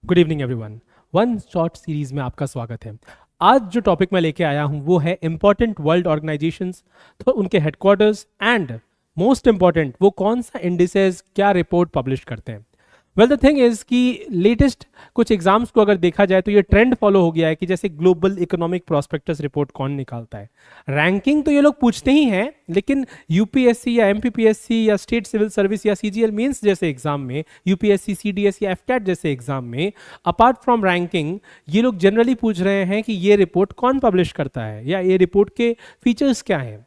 Good evening everyone. One short series में आपका स्वागत है। आज जो टॉपिक मैं लेके आया हूं वो है इंपॉर्टेंट वर्ल्ड ऑर्गेनाइजेशंस, तो उनके हेडक्वार्टर्स एंड मोस्ट इंपॉर्टेंट वो कौन सा इंडिसेस क्या रिपोर्ट पब्लिश करते हैं। वेल द थिंग इज कि लेटेस्ट कुछ एग्जाम्स को अगर देखा जाए तो ये ट्रेंड फॉलो हो गया है कि जैसे ग्लोबल इकोनॉमिक प्रोस्पेक्टस रिपोर्ट कौन निकालता है। रैंकिंग तो ये लोग पूछते ही हैं, लेकिन यूपीएससी या एमपीपीएससी या स्टेट सिविल सर्विस या सीजीएल मेंस जैसे एग्जाम में, यूपीएससी सीडीएस या एफकैट जैसे एग्जाम में, अपार्ट फ्रॉम रैंकिंग ये लोग जनरली पूछ रहे हैं कि ये रिपोर्ट कौन पब्लिश करता है या ये रिपोर्ट के फीचर्स क्या हैं।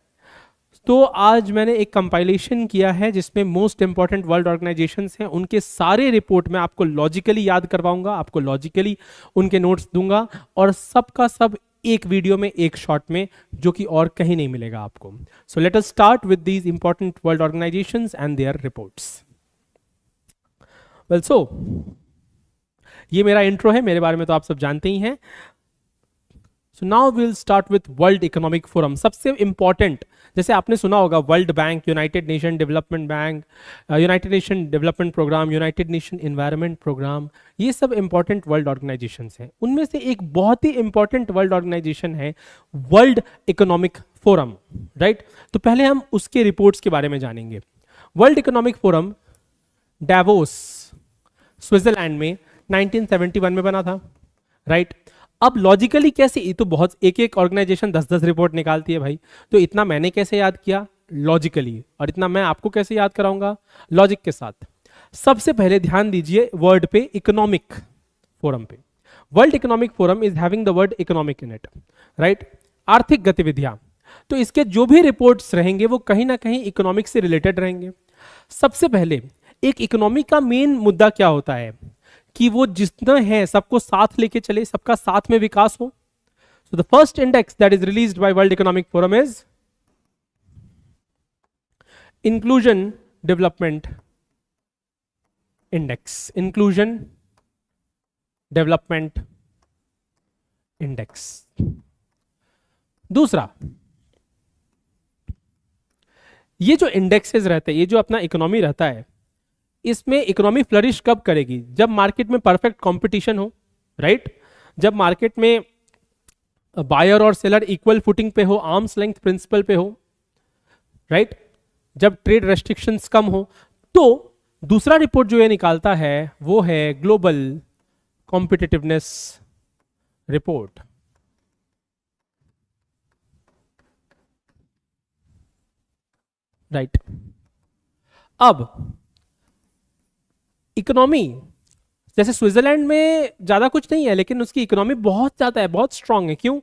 तो आज मैंने एक कंपाइलेशन किया है जिसमें मोस्ट इंपॉर्टेंट वर्ल्ड ऑर्गेनाइजेशंस हैं, उनके सारे रिपोर्ट मैं आपको लॉजिकली याद करवाऊंगा, आपको लॉजिकली उनके नोट्स दूंगा, और सबका सब एक वीडियो में, एक शॉट में, जो कि और कहीं नहीं मिलेगा आपको। So let us start with these important world organisations and their reports. Well so ये मेरा इंट्रो है, मेरे बारे में तो आप सब जानते ही हैं। So now will start with World economic Forum. सबसे इंपॉर्टेंट, जैसे आपने सुना होगा, World Bank, United Nation Development Bank, United Nation Development Programme, United nation environment Programme, ये सब इंपॉर्टेंट वर्ल्ड ऑर्गेनाइजेशंस हैं। उनमें से एक बहुत ही इंपॉर्टेंट वर्ल्ड ऑर्गेनाइजेशन है वर्ल्ड इकोनॉमिक फोरम, राइट। तो पहले हम उसके रिपोर्ट्स के बारे में जानेंगे। World economic forum Davos, Switzerland में 1971 में बना था, राइट। अब लॉजिकली कैसे, ये तो बहुत, एक एक ऑर्गेनाइजेशन 10-10 रिपोर्ट निकालती है भाई, तो इतना मैंने कैसे याद किया? लॉजिकली। और इतना मैं आपको कैसे याद कराऊंगा? लॉजिक के साथ। सबसे पहले ध्यान दीजिए वर्ड पे, इकोनॉमिक फोरम पे। World economic forum is having the word economic in it, right. आर्थिक गतिविधियां, तो इसके जो भी रिपोर्ट्स रहेंगे वो कहीं ना कहीं इकोनॉमिक से रिलेटेड रहेंगे। सबसे पहले एक इकोनॉमी का मेन मुद्दा क्या होता है कि वो जितना है सबको साथ लेके चले, सबका साथ में विकास हो। So the first index that is released by world economic forum is inclusion development index, inclusion development index. दूसरा, ये जो इंडेक्सेस रहते हैं, ये जो अपना इकोनॉमी रहता है, इसमें इकोनॉमी फ्लरिश कब करेगी? जब मार्केट में परफेक्ट कंपटीशन हो, राइट। जब मार्केट में बायर और सेलर इक्वल फुटिंग पे हो, आर्म्स लेंथ प्रिंसिपल पे हो, राइट। जब ट्रेड रेस्ट्रिक्शंस कम हो। तो दूसरा रिपोर्ट जो ये निकालता है वो है ग्लोबल कॉम्पिटिटिवनेस रिपोर्ट, राइट। अब इकोनॉमी, जैसे स्विट्जरलैंड में ज्यादा कुछ नहीं है, लेकिन उसकी इकोनॉमी बहुत ज्यादा है, बहुत स्ट्रांग है। क्यों?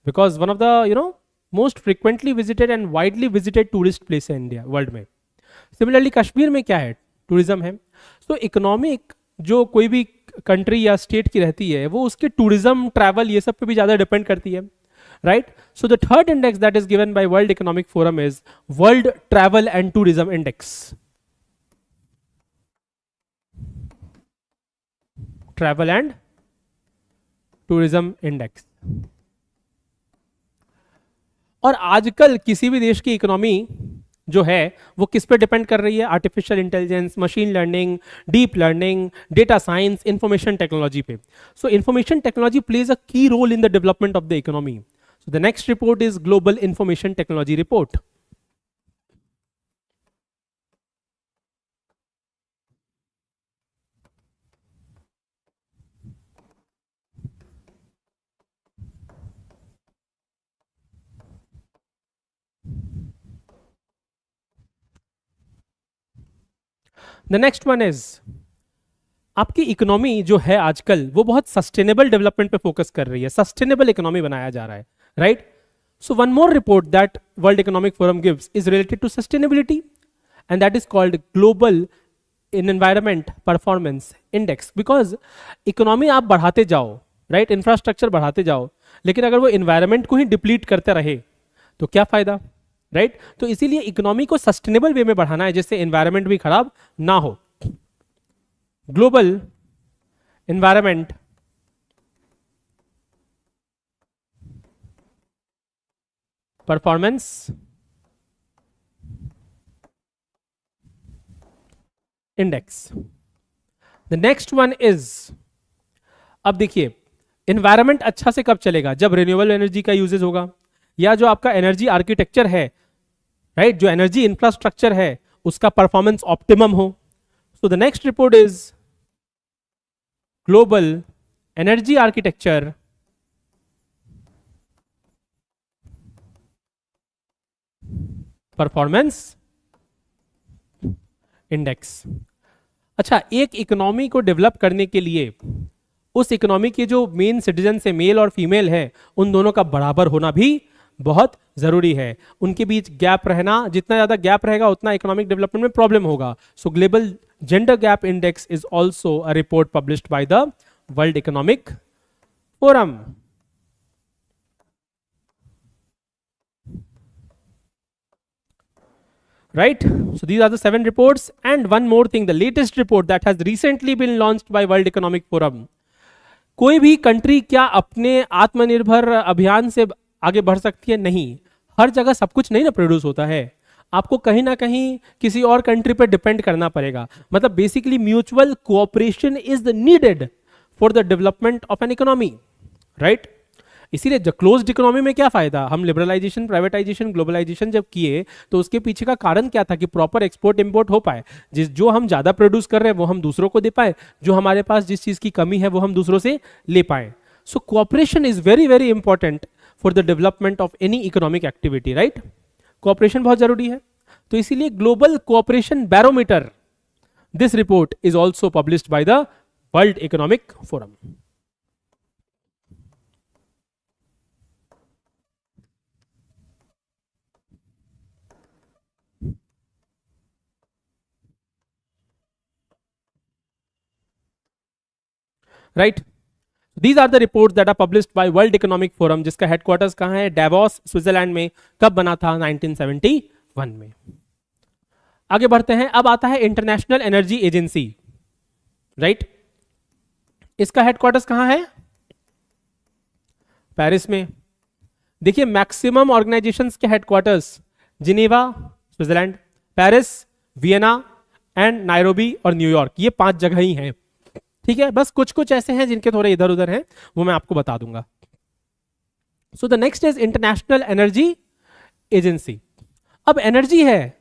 Because one of the most frequently visited and widely visited tourist place है इंडिया, वर्ल्ड में। सिमिलरली कश्मीर में क्या है? टूरिज्म है। तो इकोनॉमिक जो कोई भी कंट्री या स्टेट की रहती है, वो उसके टूरिज्म, ट्रैवल, ये सब पे भी ज्यादा डिपेंड करती है, right. So the third index that is given by world economic forum is world travel and tourism index, travel and tourism index. और आजकल किसी भी देश की इकोनॉमी जो है वो किस पे डिपेंड कर रही है? Artificial intelligence, machine learning, deep learning, data science, information technology पे। So information technology plays a key role in the development of the economy. So the next report is global information technology report. The next one is, आपकी economy जो है आजकल वो बहुत sustainable development पे focus कर रही है, सस्टेनेबल इकोनॉमी बनाया जा रहा है, right. So one more report that World economic Forum gives is related to sustainability, and that is called Global in Environment Performance Index. Because economy आप बढ़ाते जाओ, राइट, इंफ्रास्ट्रक्चर बढ़ाते जाओ, लेकिन अगर वो इन्वायरमेंट को ही डिप्लीट करते रहे तो क्या फायदा, राइट। तो इसीलिए इकोनॉमी को सस्टेनेबल वे में बढ़ाना है जिससे एनवायरमेंट भी खराब ना हो। Global environment Performance index. The next one is, अब देखिए एनवायरमेंट अच्छा से कब चलेगा, जब रिन्यूएबल एनर्जी का यूजेस होगा, या जो आपका एनर्जी आर्किटेक्चर है, राइट, जो एनर्जी इंफ्रास्ट्रक्चर है उसका परफॉर्मेंस ऑप्टिमम हो। सो the next report is global energy architecture performance index. अच्छा, एक इकोनॉमी को डेवलप करने के लिए उस इकोनॉमी के जो मेन सिटीजन है, मेल और फीमेल है, उन दोनों का बराबर होना भी बहुत जरूरी है। उनके बीच गैप रहना, जितना ज्यादा गैप रहेगा उतना इकोनॉमिक डेवलपमेंट में प्रॉब्लम होगा। सो global gender gap index is also a report published by the world economic forum. Right, so these are the 7 reports, and one more thing, the latest report that has recently been launched by World Economic Forum. कोई भी country क्या अपने आत्मनिर्भर अभियान से आगे बढ़ सकती है? नहीं, हर जगह सब कुछ नहीं ना प्रोड्यूस होता है, आपको कहीं ना कहीं किसी और कंट्री पर डिपेंड करना पड़ेगा। मतलब basically mutual cooperation is the needed for the development of an economy, right. इसीलिए क्लोज्ड इकोनॉमी में क्या फायदा, हम लिबरलाइजेशन, प्राइवेटाइजेशन, ग्लोबलाइजेशन जब किए तो उसके पीछे का कारण क्या था कि प्रॉपर एक्सपोर्ट इंपोर्ट हो पाए, जो हम ज्यादा प्रोड्यूस कर रहे हैं वो हम दूसरों को दे पाए, जो हमारे पास जिस चीज की कमी है वो हम दूसरों से ले पाए। So cooperation is very very important for the development of any economic activity, right. Cooperation बहुत जरूरी है, तो इसीलिए global cooperation barometer, this report is also published by the world economic forum. Right, these are the report that are published by world economic forum, जिसका headquarters कहां है? DeVos, Switzerland में। कब बना था? 1971 में। आगे बढ़ते हैं, अब आता है इंटरनेशनल एनर्जी एजेंसी, राइट। इसका हेडक्वार्टर्स कहां है? पेरिस में। देखिए मैक्सिमम ऑर्गेनाइजेशंस के headquarters Geneva Switzerland, Paris, Vienna and Nairobi और न्यूयॉर्क, ये 5 जगह ही हैं, ठीक है। बस कुछ कुछ ऐसे हैं जिनके थोड़े इधर उधर हैं, वो मैं आपको बता दूंगा। सो the next is international energy agency. अब एनर्जी है,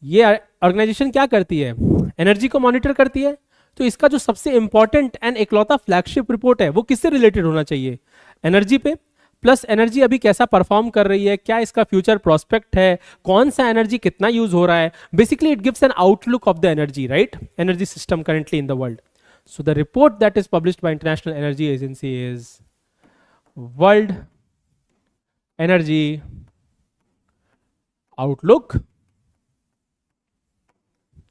ये ऑर्गेनाइजेशन क्या करती है? एनर्जी को मॉनिटर करती है। तो इसका जो सबसे इंपॉर्टेंट एंड इकलौता फ्लैगशिप रिपोर्ट है वो किससे रिलेटेड होना चाहिए? एनर्जी पे। प्लस एनर्जी अभी कैसा परफॉर्म कर रही है, क्या इसका फ्यूचर प्रोस्पेक्ट है, कौन सा एनर्जी कितना यूज हो रहा है। Basically it gives an outlook of the energy, right, energy system currently in the world. So the report that is published by International Energy Agency is World Energy Outlook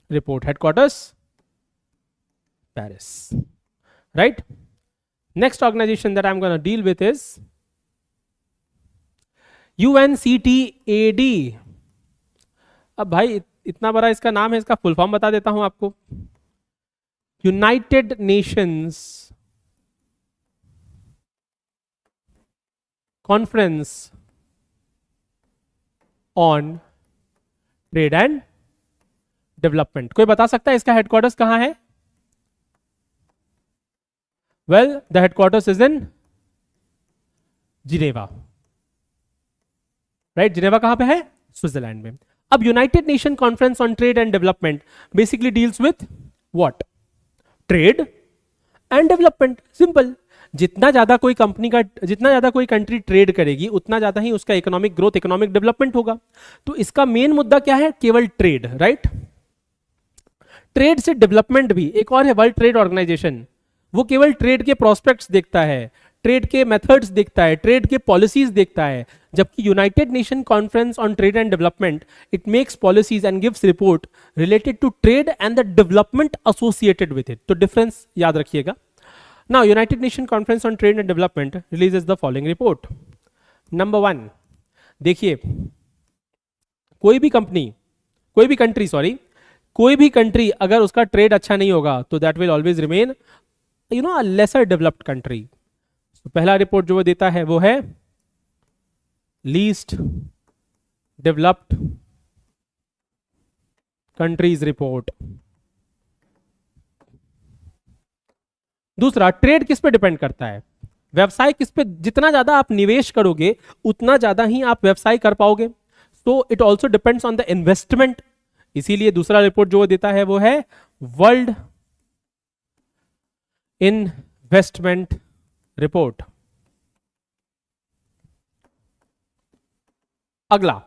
Report, headquarters Paris, right? Next organization that I'm going to deal with is UNCTAD. अब भाई इतना बड़ा इसका नाम है, इसका full form बता देता हूं आपको। United Nations Conference on Trade and Development। कोई बता सकता है इसका हेडक्वार्टर्स कहां है? Well the headquarters is in Geneva, right. Geneva कहां पे है? स्विट्जरलैंड में। अब United nation conference on trade and development basically deals with what? Trade and development. Simple, जितना ज्यादा कोई कंपनी का, जितना ज्यादा कोई कंट्री ट्रेड करेगी उतना ज्यादा ही उसका इकोनॉमिक ग्रोथ, इकोनॉमिक डेवलपमेंट होगा। तो इसका मेन मुद्दा क्या है? केवल ट्रेड, राइट। ट्रेड से डेवलपमेंट भी। एक और है वर्ल्ड ट्रेड ऑर्गेनाइजेशन, वो केवल ट्रेड के प्रोस्पेक्ट्स देखता है, ट्रेड के मेथड्स देखता है, ट्रेड के पॉलिसीज देखता है। जबकि United nation conference on trade and Development it makes policies and gives report related to trade and the development associated with it. तो डिफरेंस याद रखिएगा। Now United nation conference on trade and Development releases the following report. Number 1, देखिए कोई भी country अगर उसका trade अच्छा नहीं होगा तो that will always remain a lesser developed country. तो पहला रिपोर्ट जो वो देता है वो है लीस्ट डेवलप्ड कंट्रीज रिपोर्ट। दूसरा, ट्रेड किस पे डिपेंड करता है? व्यवसाय किस पे, जितना ज्यादा आप निवेश करोगे उतना ज्यादा ही आप व्यवसाय कर पाओगे। So it also depends on the investment. इसीलिए दूसरा रिपोर्ट जो देता है वो है वर्ल्ड इन्वेस्टमेंट रिपोर्ट। अगला,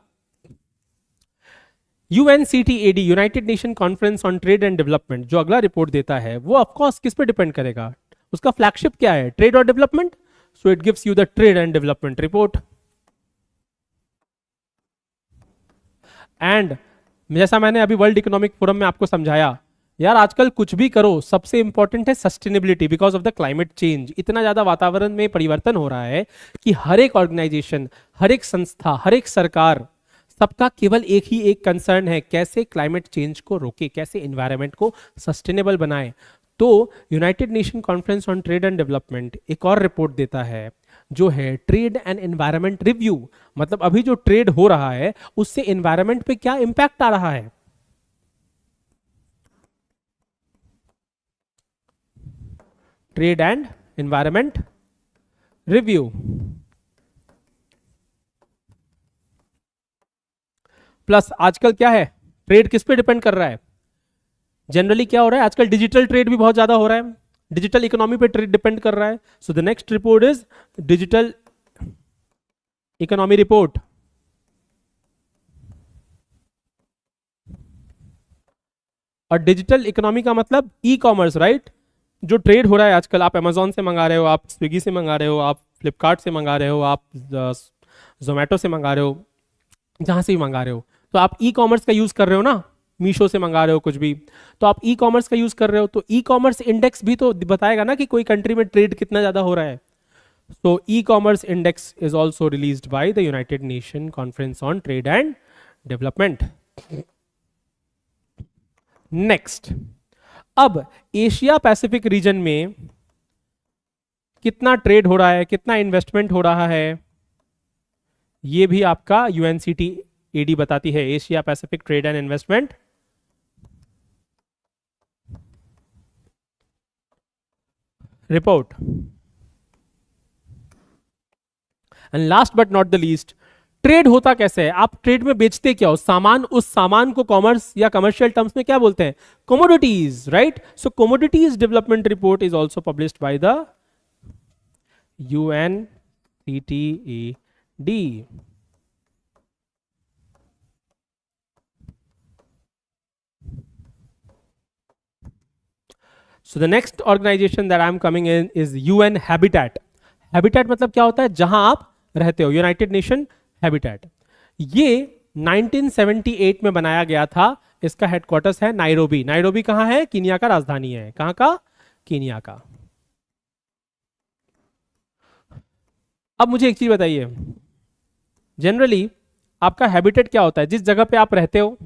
UNCTAD, united nation conference on trade and development, जो अगला रिपोर्ट देता है वो ऑफकोर्स किस पे डिपेंड करेगा? उसका फ्लैगशिप क्या है? ट्रेड और development. So it gives you the trade and development report. And जैसा मैंने अभी वर्ल्ड इकोनॉमिक फोरम में आपको समझाया, यार आजकल कुछ भी करो सबसे इंपॉर्टेंट है sustainability, because of the climate change. इतना ज्यादा वातावरण में परिवर्तन हो रहा है कि हर एक ऑर्गेनाइजेशन, हर एक संस्था, हर एक सरकार, सबका केवल एक ही एक कंसर्न है, कैसे क्लाइमेट चेंज को रोके, कैसे एनवायरनमेंट को सस्टेनेबल बनाए। तो United nation conference on trade and development एक और रिपोर्ट देता है जो है ट्रेड एंड एनवायरनमेंट रिव्यू। मतलब अभी जो ट्रेड हो रहा है उससे एनवायरनमेंट पे क्या इंपैक्ट आ रहा है। Trade and environment review. Plus आजकल क्या है, ट्रेड किस पे डिपेंड कर रहा है? जनरली क्या हो रहा है आजकल, डिजिटल ट्रेड भी बहुत ज्यादा हो रहा है, डिजिटल इकोनॉमी पे ट्रेड डिपेंड कर रहा है। सो the next report is digital economy report. और डिजिटल इकोनॉमी का मतलब ई कॉमर्स, राइट? जो ट्रेड हो रहा है आजकल, आप अमेजोन से मंगा रहे हो, आप स्विगी से मंगा रहे हो, आप फ्लिपकार्ट से मंगा रहे हो, आप जोमेटो से मंगा रहे हो, जहां से भी मंगा रहे हो, तो आप ई कॉमर्स का यूज कर रहे हो ना, मीशो से मंगा रहे हो कुछ भी, तो आप ई कॉमर्स का यूज कर रहे हो। तो ई कॉमर्स इंडेक्स भी तो बताएगा ना कि कोई कंट्री में ट्रेड कितना ज्यादा हो रहा है। तो e commerce index is also released by the United nation conference on trade and development. Next, अब एशिया पैसिफिक रीजन में कितना ट्रेड हो रहा है, कितना इन्वेस्टमेंट हो रहा है, ये भी आपका यूएनसीटीएडी बताती है, Asia Pacific trade and investment report. And last but not the least, trade होता कैसे है? आप ट्रेड में बेचते क्या हो? सामान। उस सामान को कॉमर्स या कमर्शियल टर्म्स में क्या बोलते हैं? Commodities, right? So commodities development report is also published by the UNCTAD. So the next organization that I am coming in is UN Habitat. Habitat मतलब क्या होता है? जहां आप रहते हो, यूनाइटेड नेशन हैबिटेट। ये 1978 में बनाया गया था। इसका हेडक्वार्टर्स है नाइरोबी। नाइरोबी कहां है? कीनिया का राजधानी है। कहां का? कीनिया का। अब मुझे एक चीज बताइए, जनरली आपका हैबिटेट क्या होता है? जिस जगह पे आप रहते हो,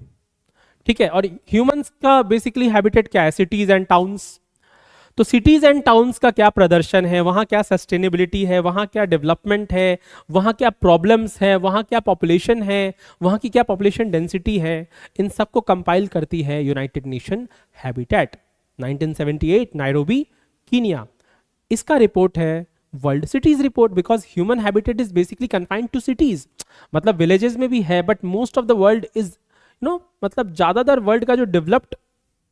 ठीक है? और ह्यूमंस का बेसिकली हैबिटेट क्या है? Cities and towns. तो सिटीज एंड टाउन्स का क्या प्रदर्शन है, वहां क्या सस्टेनेबिलिटी है, वहां क्या डेवलपमेंट है, वहां क्या प्रॉब्लम्स है, वहां क्या पॉपुलेशन है, वहां की क्या पॉपुलेशन डेंसिटी है, इन सबको कंपाइल करती है United Nation Habitat. 1978 Nairobi Kenya. इसका रिपोर्ट है World Cities Report, because human habitat is basically confined to cities. मतलब विलेजेस में भी है but most of the world is मतलब ज्यादातर वर्ल्ड का जो डेवलप्ड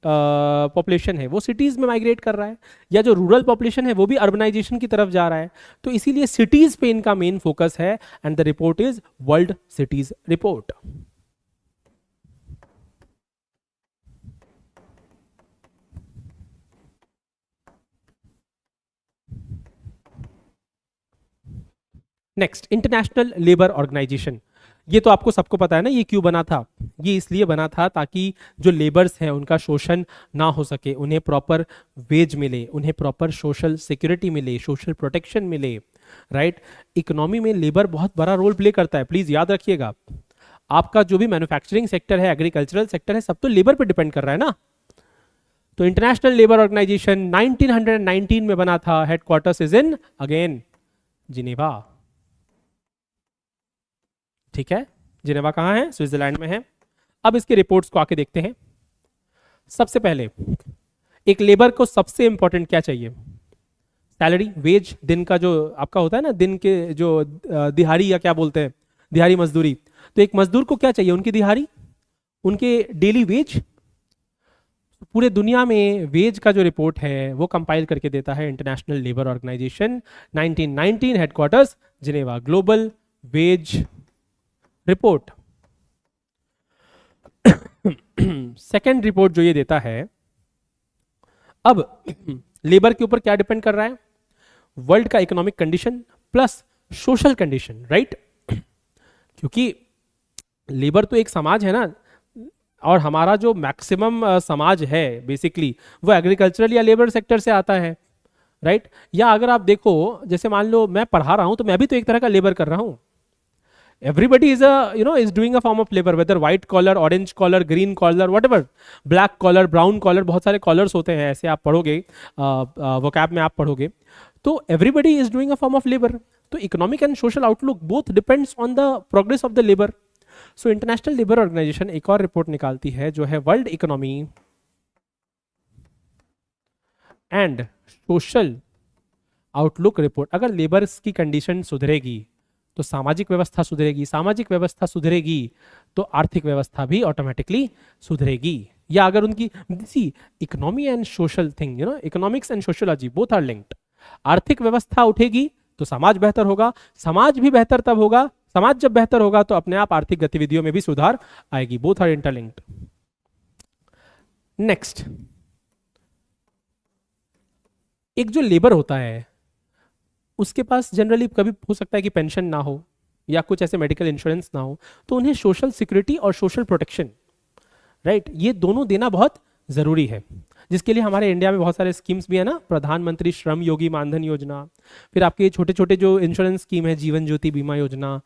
पॉपुलेशन है वो सिटीज में माइग्रेट कर रहा है, या जो रूरल पॉपुलेशन है वो भी अर्बनाइजेशन की तरफ जा रहा है। तो इसीलिए सिटीज पे इनका मेन फोकस है and the report is World Cities Report. Next, International labour Organisation. ये तो आपको सबको पता है ना, ये क्यों बना था? ये इसलिए बना था ताकि जो लेबर्स हैं उनका शोषण ना हो सके, उन्हें प्रॉपर वेज मिले, उन्हें प्रॉपर सोशल सिक्योरिटी मिले, सोशल प्रोटेक्शन मिले, राइट? इकोनॉमी में लेबर बहुत बड़ा रोल प्ले करता है, प्लीज याद रखिएगा। आपका जो भी मैन्युफैक्चरिंग सेक्टर है, एग्रीकल्चरल सेक्टर है, सब तो लेबर पे डिपेंड कर रहा है ना। तो इंटरनेशनल लेबर ऑर्गेनाइजेशन 1919 में बना था। Headquarters is in again Geneva. ठीक है, जिनेवा कहाँ है? स्विट्जरलैंड में है। अब इसके रिपोर्ट्स को आके देखते हैं। सबसे पहले एक लेबर को सबसे इंपॉर्टेंट क्या चाहिए? सैलरी, वेज, दिन का जो आपका होता है ना, दिन के जो दिहाड़ी या क्या बोलते हैं, दिहाड़ी मजदूरी। तो एक मजदूर को क्या चाहिए? उनकी दिहाड़ी, उनके डेली वेज। पूरे दुनिया में वेज का जो रिपोर्ट है वो कंपाइल करके देता है International labour Organisation, 1919, headquarters Geneva, Global Wage Report. Second report जो ये देता है, अब लेबर के ऊपर क्या डिपेंड कर रहा है? वर्ल्ड का economic condition plus social condition, right? क्योंकि लेबर तो एक समाज है ना, और हमारा जो मैक्सिमम समाज है बेसिकली वो एग्रीकल्चरल या लेबर सेक्टर से आता है, राइट? या अगर आप देखो, जैसे मान लो मैं पढ़ा रहा हूं तो मैं भी तो एक तरह का लेबर कर रहा हूं। Everybody is is doing a form of labour, whether white collar, orange collar, green collar, whatever, black collar, brown collar, बहुत सारे कॉलर्स होते हैं, ऐसे आप पढ़ोगे वोकैब में आप पढ़ोगे। तो everybody is doing a form of labour. तो economic and social outlook both depends on the progress of the labour. So international labour organisation एक और रिपोर्ट निकालती है जो है world economy and social outlook report. अगर लेबर्स की condition सुधरेगी तो सामाजिक व्यवस्था सुधरेगी, सामाजिक व्यवस्था सुधरेगी तो आर्थिक व्यवस्था भी ऑटोमेटिकली सुधरेगी। या अगर उनकी सी economy and social thing, economics and sociology both are linked. आर्थिक व्यवस्था उठेगी तो समाज बेहतर होगा, समाज भी बेहतर तब होगा, समाज जब बेहतर होगा तो अपने आप आर्थिक गतिविधियों में भी सुधार आएगी। Both are interlinked. नेक्स्ट, एक जो लेबर होता है उसके पास जनरली कभी हो सकता है कि पेंशन ना हो या कुछ ऐसे मेडिकल इंश्योरेंस ना हो, तो उन्हें सोशल सिक्योरिटी और सोशल प्रोटेक्शन, राइट, ये दोनों देना बहुत जरूरी है। जिसके लिए हमारे इंडिया में बहुत सारे स्कीम्स भी है ना, प्रधानमंत्री श्रम योगी मानधन योजना, फिर आपके छोटे छोटे जो इंश्योरेंस स्कीम है, जीवन ज्योति बीमा योजना,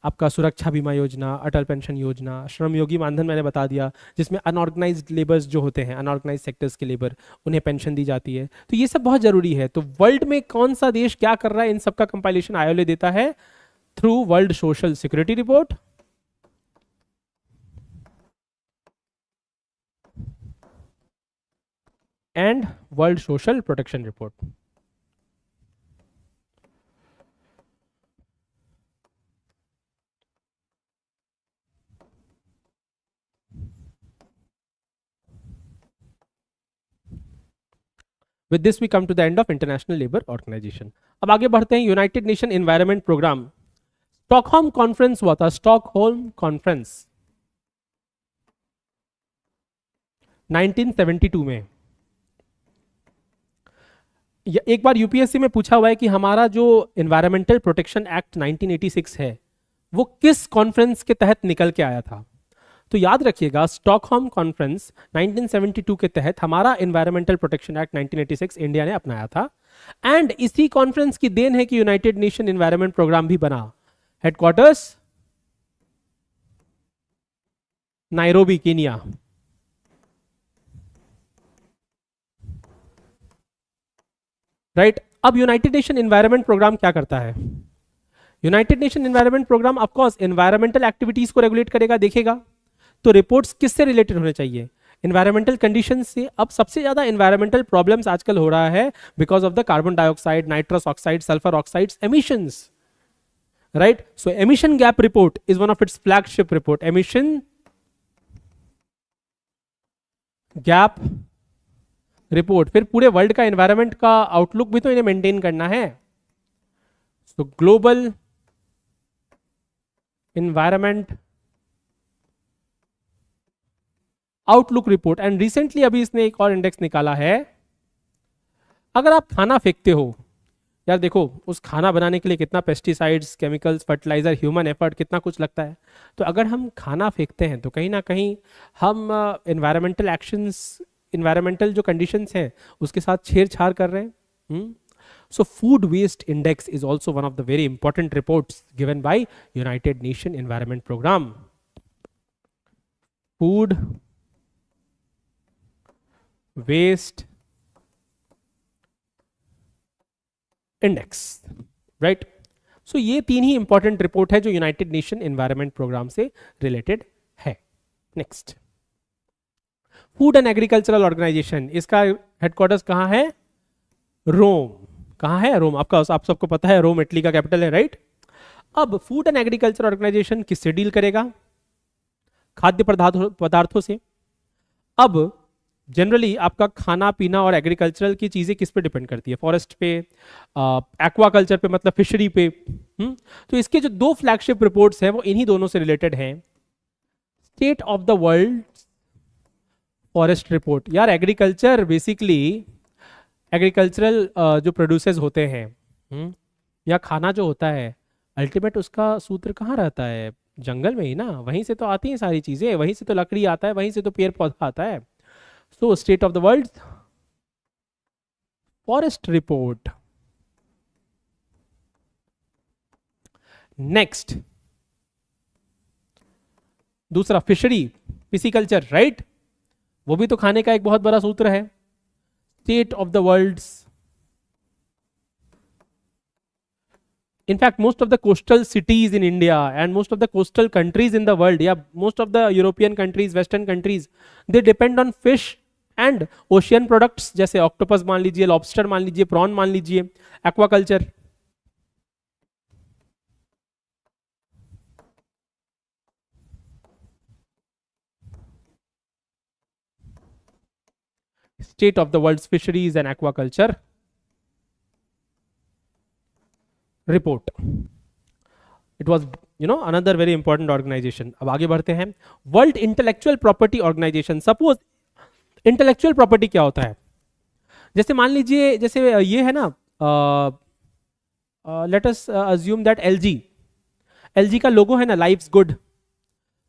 आपका सुरक्षा बीमा योजना, अटल पेंशन योजना, श्रम योगी मानधन मैंने बता दिया, जिसमें अनऑर्गेनाइज्ड लेबर्स जो होते हैं, अनऑर्गेनाइज सेक्टर्स के लेबर, उन्हें पेंशन दी जाती है। तो ये सब बहुत जरूरी है। तो वर्ल्ड में कौन सा देश क्या कर रहा है, इन सबका कंपाइलेशन आईओएल देता है through world social security report and World Social Protection Report. With this we come to the end of International Labour Organization. अब आगे बढ़ते हैं United nation environment Programme. Stockholm conference हुआ था, स्टॉकहोम कॉन्फ्रेंस 1972 में। एक बार यूपीएससी में पूछा हुआ है कि हमारा जो एनवायरमेंटल प्रोटेक्शन एक्ट 1986 है वो किस कॉन्फ्रेंस के तहत निकल के आया था। तो याद रखिएगा, स्टॉकहोम कॉन्फ्रेंस 1972 के तहत हमारा एनवायरमेंटल प्रोटेक्शन एक्ट 1986 इंडिया ने अपनाया था। एंड इसी कॉन्फ्रेंस की देन है कि यूनाइटेड नेशन एनवायरमेंट प्रोग्राम भी बना। Headquarters Nairobi, Kenya. राइट, अब यूनाइटेड नेशन एनवायरमेंट प्रोग्राम क्या करता है? United nation environment Programme of course environmental activities को रेगुलेट करेगा, देखेगा। तो रिपोर्ट्स किससे रिलेटेड होने चाहिए? एनवायरमेंटल कंडीशन से। अब सबसे ज्यादा एनवायरमेंटल प्रॉब्लम्स आजकल हो रहा है because of the carbon dioxide, nitrous oxide, sulphur oxides emissions, right? So emission gap report is one of its flagship report, emission gap report. फिर पूरे वर्ल्ड का एनवायरमेंट का आउटलुक भी तो इन्हें मेंटेन करना है। So global environment outlook report. And recently अभी इसने एक और इंडेक्स निकाला है। अगर आप खाना फेंकते हो, यार देखो उस खाना बनाने के लिए कितना pesticides, chemicals, fertiliser, human effort, कितना कुछ लगता है। तो अगर हम खाना फेंकते हैं तो कहीं ना कहीं हम एनवायरमेंटल एक्शंस, एनवायरमेंटल जो कंडीशंस हैं उसके साथ छेड़छाड़ कर रहे हैं। So food waste index is also one of the very important reports given by united nation environment programme. Food waste index, right? So ये तीन ही इंपॉर्टेंट रिपोर्ट है जो यूनाइटेड नेशन एनवायरनमेंट प्रोग्राम से रिलेटेड है। Next, food and agricultural organisation, इसका headquarters कहाँ है? रोम। कहाँ है? रोम। आप सबको पता है रोम इटली का कैपिटल है, राइट? अब फूड एंड एग्रीकल्चर ऑर्गेनाइजेशन किससे डील करेगा? खाद्य पदार्थों से। अब जनरली आपका खाना पीना और एग्रीकल्चरल की चीजें किस पे डिपेंड करती है? फॉरेस्ट पे, एक्वाकल्चर पे, मतलब फिशरी पे। तो इसके जो दो फ्लैगशिप रिपोर्ट्स हैं वो इन्हीं दोनों से रिलेटेड हैं। State of the world forest report. यार एग्रीकल्चर बेसिकली, एग्रीकल्चरल जो प्रोड्यूसेस होते हैं या खाना जो होता है, अल्टीमेट उसका सूत्र कहाँ रहता है? जंगल में ही ना। वहीं से तो आती हैं सारी चीजें, वहीं से तो लकड़ी आता है, वहीं से तो पेड़ पौधा आता है। So state of the world forest report. Next, दूसरा फिशरी, पिसिकल्चर, राइट? वो भी तो खाने का एक बहुत बड़ा सूत्र है। State of the world, in fact most of the coastal cities in India and most of the coastal countries in the world, yeah, most of the European countries, western countries, they depend on fish and ocean products, जैसे octopus मान लीजिए, lobster मान लीजिए, prawn मान लीजिए, aquaculture। State of the world's fisheries and aquaculture report, it was another very important organization। अब आगे बढ़ते हैं। World Intellectual Property Organisation. Suppose intellectual property क्या होता है? जैसे मान लीजिए, जैसे ये है ना, let us assume that LG का लोगो है ना, लाइफ्स गुड।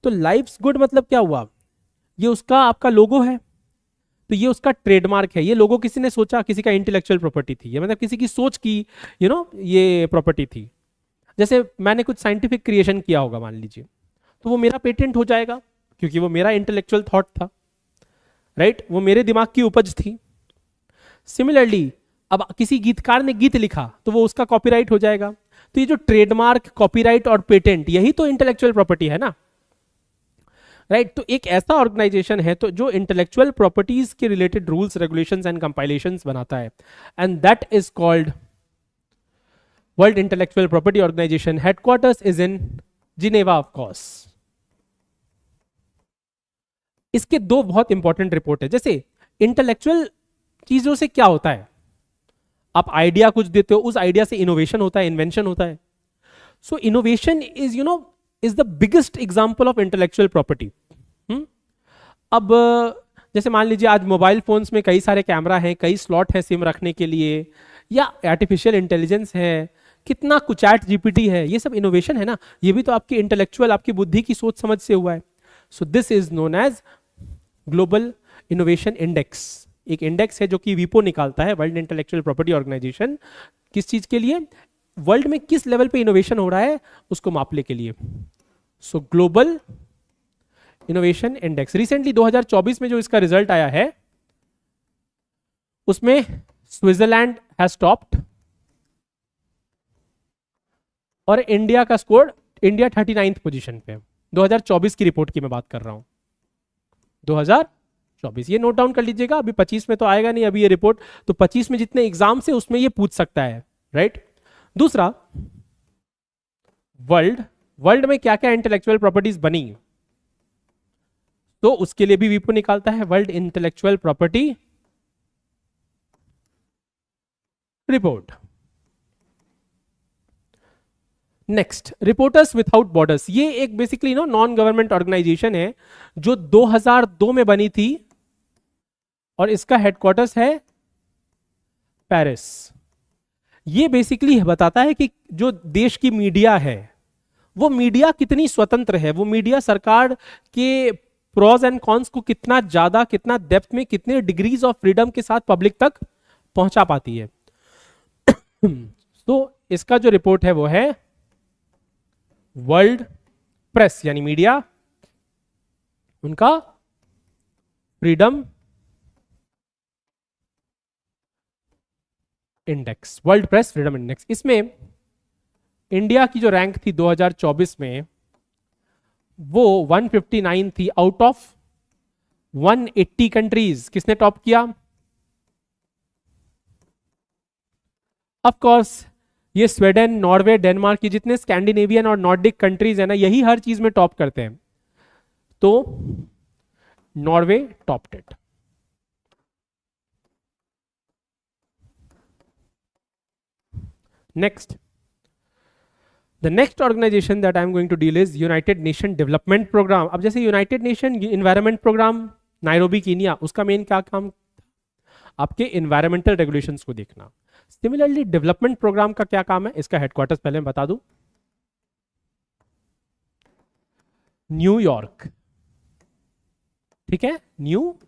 तो लाइफ्स गुड मतलब क्या हुआ? ये उसका आपका लोगो है, तो ये उसका ट्रेडमार्क है। ये लोगो किसी ने सोचा, किसी का इंटेलेक्चुअल प्रॉपर्टी थी, ये मतलब किसी की सोच की ये प्रॉपर्टी थी। जैसे मैंने कुछ साइंटिफिक क्रिएशन किया होगा मान लीजिए, तो वो मेरा पेटेंट हो जाएगा क्योंकि वो मेरा इंटेलेक्चुअल थॉट था, राइट? वो मेरे दिमाग की उपज थी। सिमिलरली अब किसी गीतकार ने गीत लिखा तो वो उसका कॉपीराइट हो जाएगा। तो ये जो ट्रेडमार्क, कॉपीराइट और पेटेंट, यही तो इंटेलेक्चुअल प्रॉपर्टी है ना, राइट? तो एक ऐसा ऑर्गेनाइजेशन है तो जो इंटेलेक्चुअल प्रॉपर्टीज के related rules, regulations and compilations बनाता है, and that is called World Intellectual Property Organisation. Headquarters is in Geneva, of course. इसके दो बहुत इंपॉर्टेंट रिपोर्ट है। जैसे इंटेलेक्चुअल चीजों से क्या होता है? आप आइडिया कुछ देते हो, उस आइडिया से इनोवेशन होता है, इन्वेंशन होता है। So innovation is is the biggest example of intellectual property. अब जैसे मान लीजिए आज मोबाइल फोन्स में कई सारे कैमरा हैं, कई स्लॉट है सिम रखने के लिए, या आर्टिफिशियल इंटेलिजेंस है, कितना कुछ, चैट जीपीटी है, ये सब इनोवेशन है ना। ये भी तो आपकी इंटेलेक्चुअल, आपकी बुद्धि की सोच समझ से हुआ है। So this is known as Global Innovation Index. एक इंडेक्स है जो कि वीपो निकालता है, वर्ल्ड इंटेलेक्चुअल प्रॉपर्टी ऑर्गेनाइजेशन। किस चीज के लिए? वर्ल्ड में किस लेवल पे इनोवेशन हो रहा है उसको मापने के लिए। सो ग्लोबल इनोवेशन इंडेक्स। रिसेंटली 2024 में जो इसका रिजल्ट आया है उसमें स्विट्जरलैंड हैज टॉप्ड और इंडिया का स्कोर, इंडिया 39th पोजीशन पे। 2024 की रिपोर्ट की मैं बात कर रहा हूं, 2024। ये नोट डाउन कर लीजिएगा, अभी 25 में तो आएगा नहीं अभी ये रिपोर्ट, तो 25 में जितने एग्जाम से उसमें ये पूछ सकता है, राइट? दूसरा, वर्ल्ड में क्या क्या इंटेलेक्चुअल प्रॉपर्टीज बनी, तो उसके लिए भी वीपो निकालता है world Intellectual property report. Next, reporters without borders. ये एक बेसिकली नॉन गवर्नमेंट ऑर्गेनाइजेशन है जो 2002 में बनी थी और इसका हेडक्वार्टर्स है पेरिस। ये बेसिकली बताता है कि जो देश की मीडिया है वो मीडिया कितनी स्वतंत्र है, वो मीडिया सरकार के प्रोज एंड कॉन्स को कितना ज्यादा, कितना डेप्थ में, कितने डिग्रीज ऑफ फ्रीडम के साथ पब्लिक तक पहुंचा पाती है। तो इसका जो रिपोर्ट है वो है वर्ल्ड प्रेस यानी मीडिया, उनका freedom index, world press freedom index. इसमें इंडिया की जो रैंक थी 2024 में वो 159 थी आउट ऑफ 180 कंट्रीज। किसने टॉप किया? ऑफ कोर्स ये स्वीडन, नॉर्वे, डेनमार्क, ये जितने स्कैंडिनेवियन और नॉर्डिक कंट्रीज है ना, यही हर चीज में टॉप करते हैं। तो Norway topped it. Next, the next organisation that I am going to deal is United Nation Development Programme. अब जैसे United Nation Environment Programme Nairobi Kenya, उसका मेन क्या काम? आपके इन्वायरमेंटल रेगुलेशंस को देखना। सिमिलरली डेवलपमेंट प्रोग्राम का क्या काम है? इसका हेडक्वार्टर्स पहले मैं बता दूं, न्यूयॉर्क। ठीक है, न्यूयॉर्क।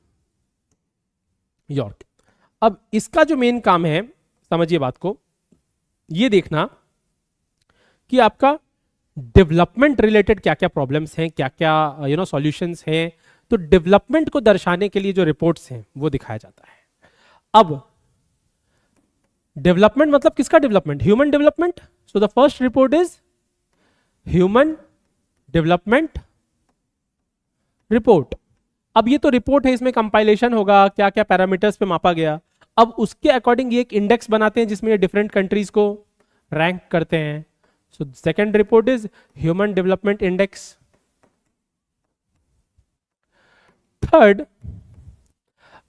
अब इसका जो मेन काम है, समझिए बात को, ये देखना कि आपका डेवलपमेंट रिलेटेड क्या क्या प्रॉब्लम्स हैं, क्या क्या सॉल्यूशंस हैं। तो डेवलपमेंट को दर्शाने के लिए जो रिपोर्ट्स हैं वो दिखाया जाता है। अब डेवलपमेंट मतलब किसका development? Human development. So the first report is Human development report. अब ये तो रिपोर्ट है, इसमें कंपाइलेशन होगा, क्या क्या पैरामीटर्स पे मापा गया। अब उसके अकॉर्डिंग ये एक इंडेक्स बनाते हैं जिसमें ये डिफरेंट कंट्रीज को रैंक करते हैं। So second report is Human Development Index. Third,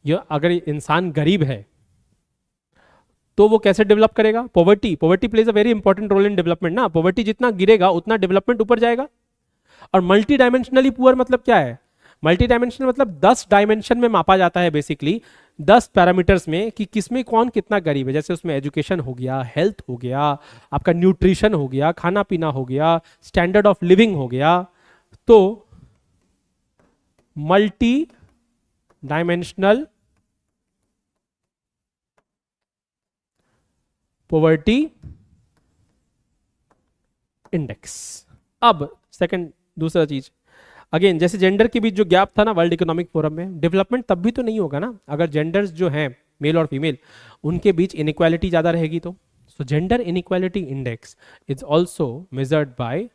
अगर इंसान गरीब है तो वो कैसे डेवलप करेगा? Poverty plays a very important role in development ना। पॉवर्टी जितना गिरेगा उतना डेवलपमेंट ऊपर जाएगा। और मल्टी डायमेंशनली पुअर मतलब क्या है? मल्टी डायमेंशनल मतलब 10 डायमेंशन में मापा जाता है, बेसिकली 10 पैरामीटर्स में, कि किसमें कौन कितना गरीब है। जैसे उसमें एजुकेशन हो गया, हेल्थ हो गया, आपका न्यूट्रिशन हो गया, खाना पीना हो गया, स्टैंडर्ड ऑफ लिविंग हो गया। तो मल्टी डायमेंशनल पॉवर्टी इंडेक्स। अब सेकंड, दूसरा चीज, अगेन जैसे जेंडर के बीच जो गैप था ना वर्ल्ड इकोनॉमिक फोरम में, डेवलपमेंट तब भी तो नहीं होगा ना अगर जेंडर्स जो हैं मेल और फीमेल उनके बीच इनइक्वालिटी ज्यादा रहेगी। तो so gender inequality index is also measured by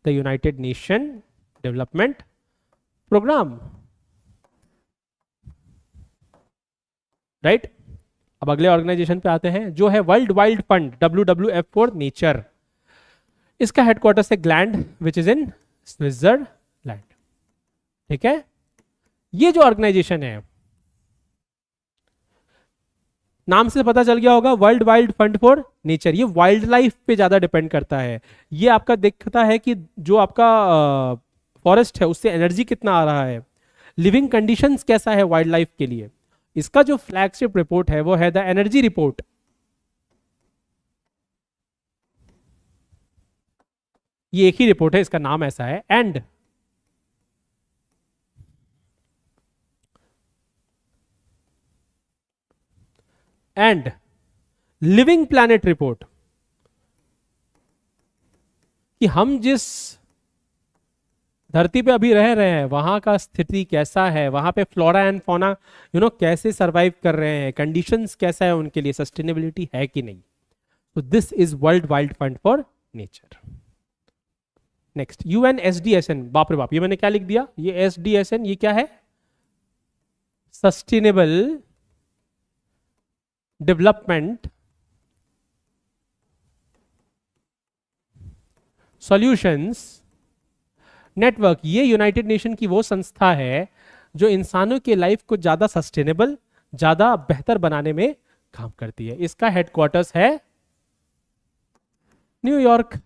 the United Nation Development Programme, right. अब अगले ऑर्गेनाइजेशन पे आते हैं जो है World Wild Fund, WWF for nature. इसका हेडक्वार्टर्स है Gland which is in Switzerland. ठीक है, ये जो ऑर्गेनाइजेशन है, नाम से पता चल गया होगा, world Wild fund for nature, ये वाइल्ड लाइफ पे ज्यादा डिपेंड करता है। ये आपका देखता है कि जो आपका फॉरेस्ट है उससे एनर्जी कितना आ रहा है, लिविंग कंडीशंस कैसा है वाइल्ड लाइफ के लिए। इसका जो फ्लैगशिप रिपोर्ट है वो है द एनर्जी रिपोर्ट। ये एक ही रिपोर्ट है, इसका नाम ऐसा है। एंड लिविंग प्लैनेट रिपोर्ट, कि हम जिस धरती पे अभी रह रहे हैं वहां का स्थिति कैसा है, वहां पे फ्लोरा एंड फौना कैसे सरवाइव कर रहे हैं, कंडीशंस कैसा है उनके लिए, सस्टेनेबिलिटी है कि नहीं। तो this is world Wild fund for nature. Next, UNSDSN। बाप रे बाप, ये मैंने क्या लिख दिया, ये SDSN, ये क्या है? Sustainable development solutions network. ये यूनाइटेड नेशन की वो संस्था है जो इंसानों के लाइफ को ज्यादा सस्टेनेबल, ज्यादा बेहतर बनाने में काम करती है। इसका हेडक्वार्टर्स है न्यूयॉर्क।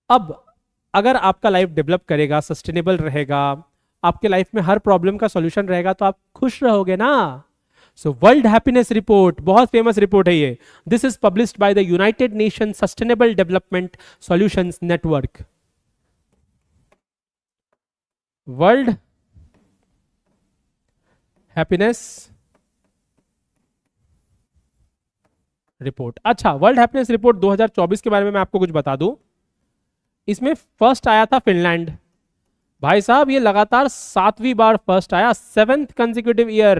अब अगर आपका लाइफ डेवलप करेगा, सस्टेनेबल रहेगा, आपके लाइफ में हर प्रॉब्लम का सॉल्यूशन रहेगा, तो आप खुश रहोगे ना। सो वर्ल्ड हैप्पीनेस रिपोर्ट, बहुत फेमस रिपोर्ट है ये। This is published by the United nation sustainable development solutions network. World happiness report. अच्छा, वर्ल्ड हैप्पीनेस रिपोर्ट 2024 के बारे में मैं आपको कुछ बता दूं। इसमें फर्स्ट आया था फिनलैंड। भाई साहब, ये लगातार 7वीं बार फर्स्ट आया, 7th कंसेक्यूटिव ईयर।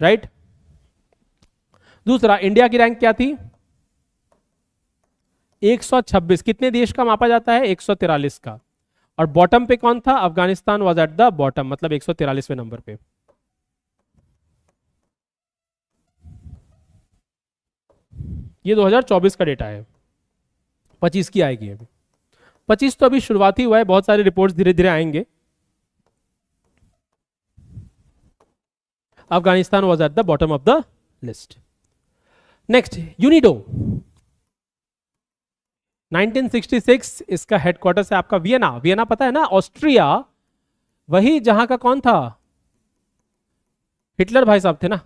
राइट। दूसरा, इंडिया की रैंक क्या थी? 126। कितने देश का मापा जाता है? 143 का। और बॉटम पे कौन था? Afghanistan was at the bottom, मतलब 143वें नंबर पे। ये 2024 का डेटा है, 25 की आएगी अभी। 25 तो अभी शुरुआत ही हुआ है, बहुत सारे रिपोर्ट्स धीरे धीरे आएंगे। Afghanistan was at the bottom of the list. Next, UNIDO 1966, इसका हेडक्वार्टर्स है आपका वियना। वियना पता है ना, ऑस्ट्रिया, वही जहां का कौन था? हिटलर भाई साहब थे ना।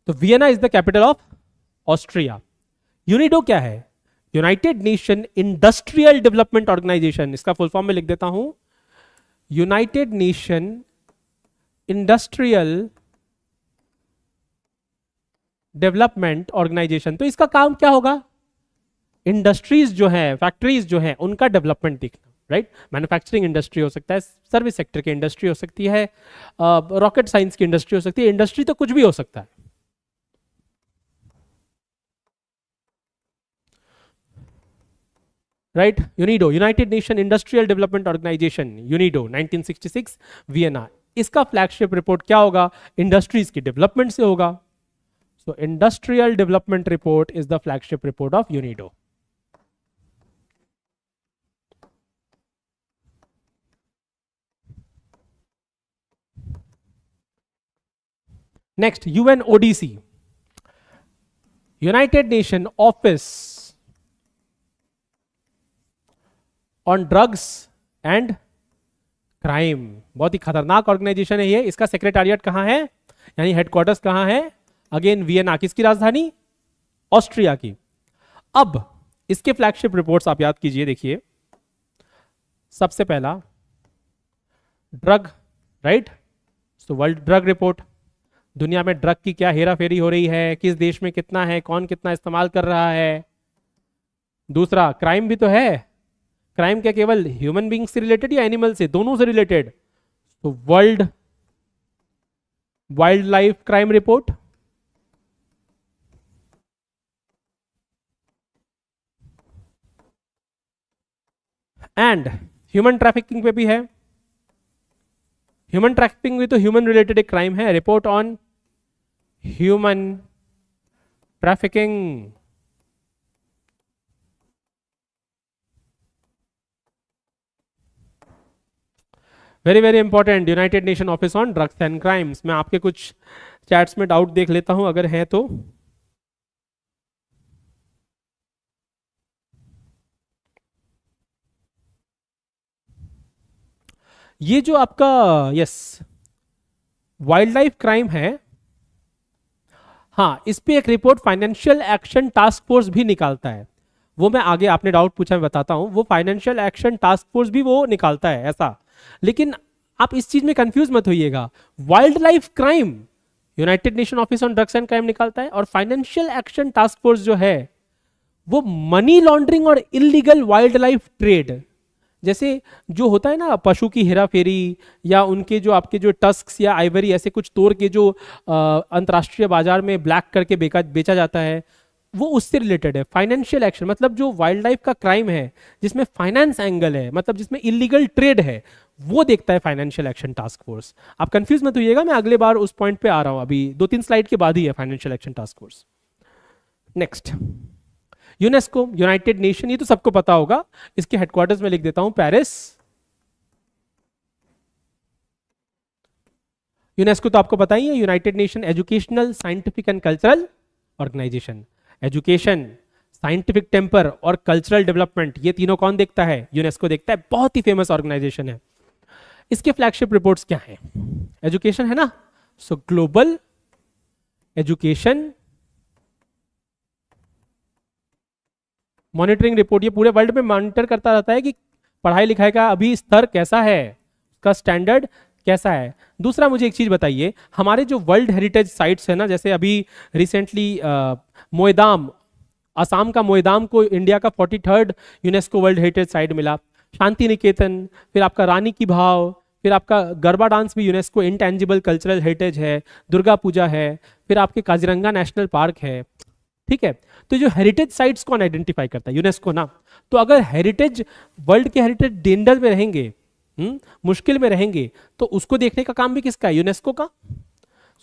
तो Vienna is the capital of Austria. UNIDO क्या है? United Nation Industrial Development Organisation, इसका फुल फॉर्म में लिख देता हूं, United Nation Industrial Development Organisation. तो इसका काम क्या होगा? इंडस्ट्रीज जो है, फैक्ट्रीज जो है, उनका डेवलपमेंट देखना, राइट। मैन्युफैक्चरिंग इंडस्ट्री हो सकता है, सर्विस सेक्टर की इंडस्ट्री हो सकती है, रॉकेट साइंस की इंडस्ट्री हो सकती है, इंडस्ट्री तो कुछ भी हो सकता है। Right, UNIDO, United Nation Industrial Development Organisation, UNIDO 1966 Vienna. इसका फ्लैगशिप रिपोर्ट क्या होगा? इंडस्ट्रीज की डेवलपमेंट से होगा। So Industrial Development report is the flagship report of UNIDO. Next, UNODC, United nation office on drugs and Crime. बहुत ही खतरनाक organisation है ये। इसका सेक्रेटारिएट कहां है, यानी हेडक्वार्टर्स कहां है? Again Vienna. किसकी राजधानी? ऑस्ट्रिया की। अब इसके फ्लैगशिप रिपोर्ट्स आप याद कीजिए, देखिए। सबसे पहला ड्रग, राइट, तो वर्ल्ड ड्रग रिपोर्ट, दुनिया में ड्रग की क्या हेरा फेरी हो रही है, किस देश में कितना है, कौन कितना इस्तेमाल कर रहा है। दूसरा, क्राइम भी तो है। क्राइम क्या केवल ह्यूमन बींग से रिलेटेड या एनिमल से? दोनों से रिलेटेड। तो world wild life crime report, and human trafficking पे भी है। ह्यूमन ट्रैफिकिंग भी तो ह्यूमन रिलेटेड एक क्राइम है। Report on human trafficking. Very very important, United nation office on drugs and crimes. मैं आपके कुछ चैट्स में डाउट देख लेता हूं, अगर है तो। ये जो आपका यस वाइल्ड लाइफ क्राइम है, हाँ, इस पे एक report financial action task force भी निकालता है। वो मैं आगे, आपने डाउट पूछा, मैं बताता हूं। वो फाइनेंशियल एक्शन टास्क फोर्स भी वो निकालता है ऐसा। लेकिन आप इस चीज में कंफ्यूज मत होइएगा। Wildlife crime united nation office on drugs and crime निकालता है, और फाइनेंशियल एक्शन टास्क फोर्स जो है वो मनी लॉन्ड्रिंग और इलीगल वाइल्ड लाइफ ट्रेड, जैसे जो होता है ना पशु की हेरा फेरी, या उनके जो आपके जो टस्क्स या आइवरी ऐसे कुछ तोड़ के जो अंतर्राष्ट्रीय बाजार में ब्लैक करके बेचा जाता है, वो उससे रिलेटेड है। फाइनेंशियल एक्शन मतलब जो वाइल्ड लाइफ का क्राइम है जिसमें फाइनेंस एंगल है, मतलब जिसमें इलीगल ट्रेड है, वो देखता है फाइनेंशियल एक्शन टास्क फोर्स। आप कंफ्यूज मत होइएगा, मैं अगले बार उस पॉइंट पे आ रहा हूं, अभी 2-3 स्लाइड के बाद ही है financial action task force. Next, UNESCO, United nation, ये तो सबको पता होगा। इसके हेडक्वार्टर्स में लिख देता हूं पेरिस। यूनेस्को तो आपको पता ही है, United Nation Educational, scientific and cultural Organisation. Education, scientific temper और कल्चरल डेवलपमेंट, ये तीनों कौन देखता है? यूनेस्को देखता है। बहुत ही फेमस ऑर्गेनाइजेशन है। इसके फ्लैगशिप रिपोर्ट्स क्या है? एजुकेशन है ना, सो ग्लोबल एजुकेशन मॉनिटरिंग रिपोर्ट, ये पूरे वर्ल्ड में मॉनिटर करता रहता है कि पढ़ाई लिखाई का अभी स्तर कैसा है, उसका स्टैंडर्ड कैसा है। दूसरा, मुझे एक चीज बताइए, हमारे जो वर्ल्ड हेरिटेज साइट्स है ना, जैसे अभी रिसेंटली मोयदाम, असम का मोयदाम को इंडिया का 43rd UNESCO world heritage site मिला। शांति निकेतन, फिर आपका रानी की भाव, फिर आपका गरबा डांस भी यूनेस्को इंटेंजिबल कल्चरल हेरिटेज है, दुर्गा पूजा है, फिर आपके काजीरंगा नेशनल पार्क है, ठीक है। तो जो हेरिटेज साइट्स कौन आइडेंटिफाई करता है? यूनेस्को ना। तो अगर हेरिटेज, वर्ल्ड के हेरिटेज डेंजर में रहेंगे, मुश्किल में रहेंगे, तो उसको देखने का काम भी किसका है? यूनेस्को का।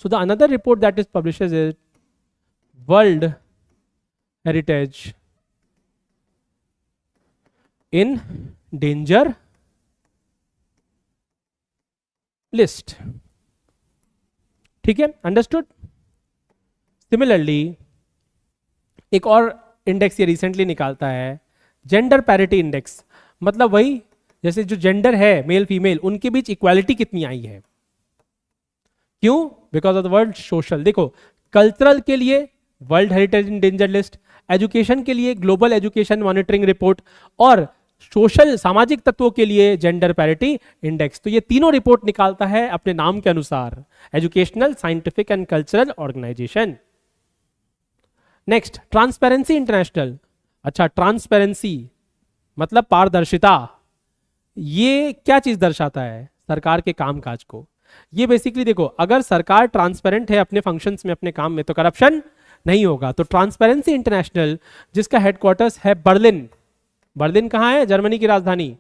So the another report that is publishes is world heritage in danger list, ठीक है, अंडरस्टूड। सिमिलरली एक और इंडेक्स ये रिसेंटली निकालता है, जेंडर पैरिटी इंडेक्स। मतलब वही, जैसे जो जेंडर है मेल फीमेल, उनके बीच इक्वालिटी कितनी आई है। क्यों? Because of the world social. देखो, कल्चरल के लिए world heritage in danger list, education के लिए ग्लोबल एजुकेशन मॉनिटरिंग रिपोर्ट, और सोशल सामाजिक तत्वों के लिए जेंडर पैरिटी इंडेक्स। तो ये तीनों रिपोर्ट निकालता है अपने नाम के अनुसार, educational, scientific and cultural organisation. Next, Transparency International. अच्छा, ट्रांसपेरेंसी मतलब पारदर्शिता। ये क्या चीज दर्शाता है? सरकार के कामकाज को। ये बेसिकली देखो, अगर सरकार ट्रांसपेरेंट है अपने फंक्शंस में, अपने काम में, तो करप्शन नहीं होगा। तो ट्रांसपेरेंसी इंटरनेशनल, जिसका हेडक्वार्टर्स है बर्लिन, बर्लिन कहां है? जर्मनी की राजधानी,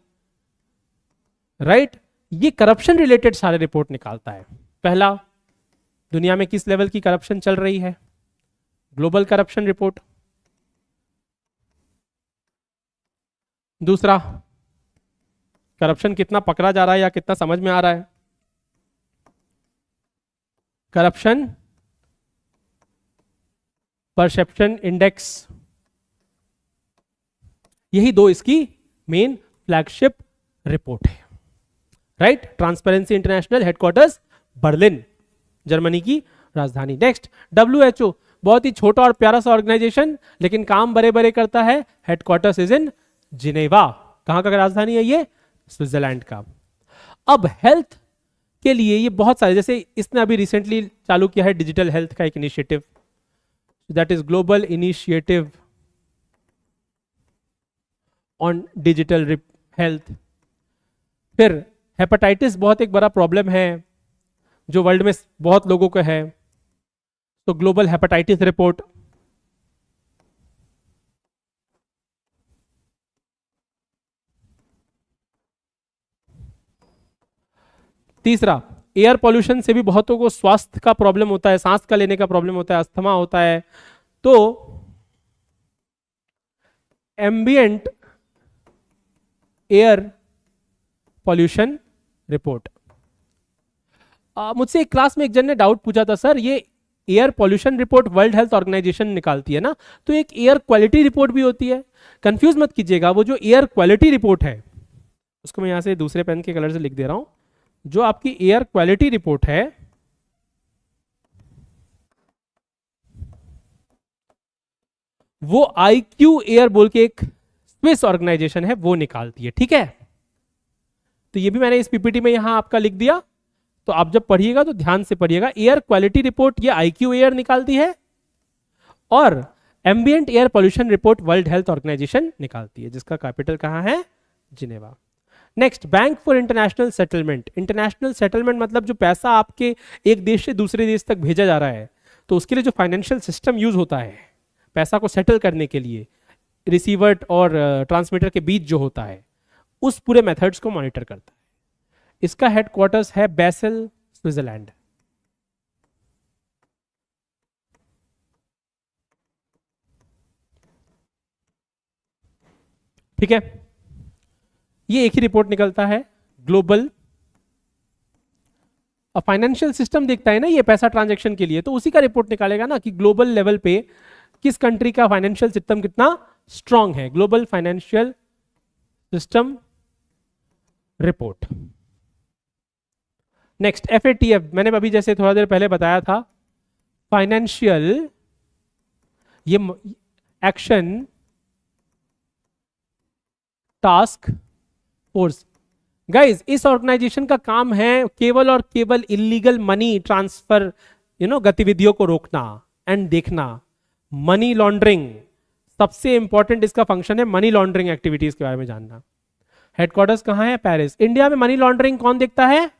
राइट। ये करप्शन रिलेटेड सारे रिपोर्ट निकालता है। पहला, दुनिया में किस लेवल की करप्शन चल रही है, ग्लोबल करप्शन रिपोर्ट। दूसरा, करप्शन कितना पकड़ा जा रहा है या कितना समझ में आ रहा है, करप्शन परसेप्शन इंडेक्स। यही दो इसकी मेन फ्लैगशिप रिपोर्ट है, right. Transparency international, headquarters Berlin, Germany की राजधानी। नेक्स्ट, WHO, बहुत ही छोटा और प्यारा सा ऑर्गेनाइजेशन, लेकिन काम बड़े बड़े करता है। Headquarters is in Geneva. कहां का राजधानी है ये? स्विट्जरलैंड का। अब हेल्थ के लिए ये बहुत सारे, जैसे इसने अभी रिसेंटली चालू किया है डिजिटल हेल्थ का एक initiative, that is global initiative on digital health. फिर हेपेटाइटिस बहुत एक बड़ा प्रॉब्लम है जो वर्ल्ड में बहुत लोगों को है, तो ग्लोबल हेपेटाइटिस रिपोर्ट। तीसरा, एयर पॉल्यूशन से भी बहुतों को स्वास्थ्य का प्रॉब्लम होता है, सांस का लेने का प्रॉब्लम होता है, अस्थमा होता है। तो एम्बिएंट एयर पॉल्यूशन रिपोर्ट। मुझसे एक क्लास में एक जन ने डाउट पूछा था, सर ये air pollution report World Health Organisation निकालती है ना, तो एक एयर क्वालिटी रिपोर्ट भी होती है। कंफ्यूज मत कीजिएगा, वो जो एयर क्वालिटी रिपोर्ट है, उसको मैं यहां से दूसरे पेन के कलर से लिख दे रहा हूं। जो आपकी एयर क्वालिटी रिपोर्ट है, वो IQ एयर बोल के एक स्विस ऑर्गेनाइजेशन है, वो निकालती है, ठीक है। तो ये भी मैंने इस PPT में यहां आपका लिख दिया, तो आप जब पढ़िएगा तो ध्यान से पढ़िएगा। एयर क्वालिटी रिपोर्ट ये IQ एयर निकालती है, और ambient air pollution report World Health Organisation निकालती है, जिसका कैपिटल कहां है? Geneva. Next, Bank for International Settlement. International settlement मतलब जो पैसा आपके एक देश से दूसरे देश तक भेजा जा रहा है, तो उसके लिए जो फाइनेंशियल सिस्टम यूज होता है पैसा को सेटल करने के लिए, रिसीवर और ट्रांसमीटर के बीच जो होता है, उस पूरे मेथड्स को मॉनिटर करता है। इसका हेडक्वार्टर्स है बेसल, स्विट्जरलैंड। ठीक है, ये एक ही रिपोर्ट निकलता है, ग्लोबल फाइनेंशियल सिस्टम देखता है ना ये पैसा ट्रांजैक्शन के लिए, तो उसी का रिपोर्ट निकालेगा ना कि ग्लोबल लेवल पे किस कंट्री का फाइनेंशियल सिस्टम कितना स्ट्रांग है। Global financial system report. Next, FATF, मैंने अभी जैसे थोड़ा देर पहले बताया था, फाइनेंशियल ये एक्शन टास्क फोर्स। गाइज, इस ऑर्गेनाइजेशन का काम है केवल और केवल इलीगल मनी ट्रांसफर गतिविधियों को रोकना एंड देखना। मनी लॉन्ड्रिंग सबसे इंपॉर्टेंट इसका फंक्शन है, मनी लॉन्ड्रिंग एक्टिविटीज के बारे में जानना। हेडक्वार्टर्स कहाँ है? पेरिस। इंडिया में मनी लॉन्ड्रिंग कौन देखता है?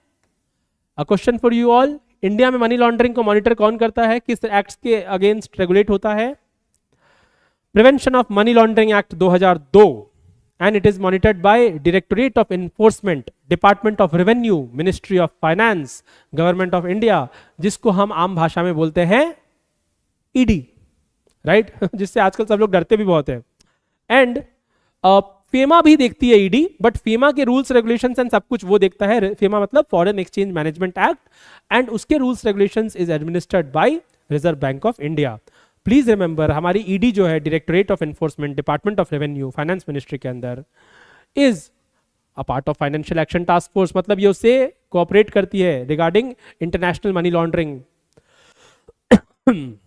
A question for you all, India में मनी लॉन्ड्रिंग को मॉनिटर कौन करता है? किस एक्ट्स के अगेंस्ट रेगुलेट होता है? Prevention of money laundering act 2002 and it is monitored by directorate of enforcement, department of revenue, ministry of finance, government of India, जिसको हम आम भाषा में बोलते हैं ईडी, राइट? जिससे आजकल सब लोग डरते भी बहुत है। एंड फेमा भी देखती है ईडी, बट फेमा के रूल्स रेगुलेशंस एंड सब कुछ वो देखता है। फेमा मतलब foreign exchange management act, and उसके rules regulations is administered by reserve bank of India. Please remember, हमारी ईडी जो है, directorate of enforcement, department of revenue, finance ministry के अंदर, is a part of financial action task force, मतलब ये उससे cooperate करती है regarding international money laundering.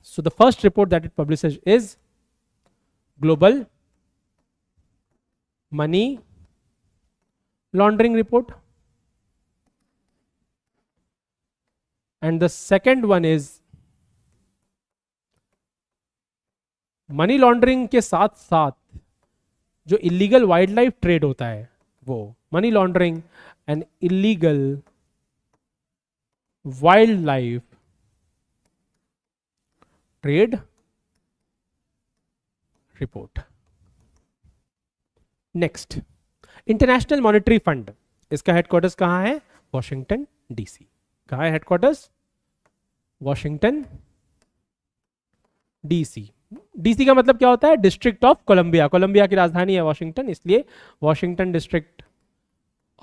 So the first report that it publishes is Global Money Laundering Report, and the second one is money laundering के साथ साथ जो illegal wild life trade होता है वो money laundering and illegal wild life trade report. Next, international Monetary fund, इसका headquarters कहां है? Washington DC. कहां है हेडक्वार्टर्स? Washington DC. डीसी का मतलब क्या होता है? District of Colombia. कोलंबिया की राजधानी है वॉशिंगटन, इसलिए Washington District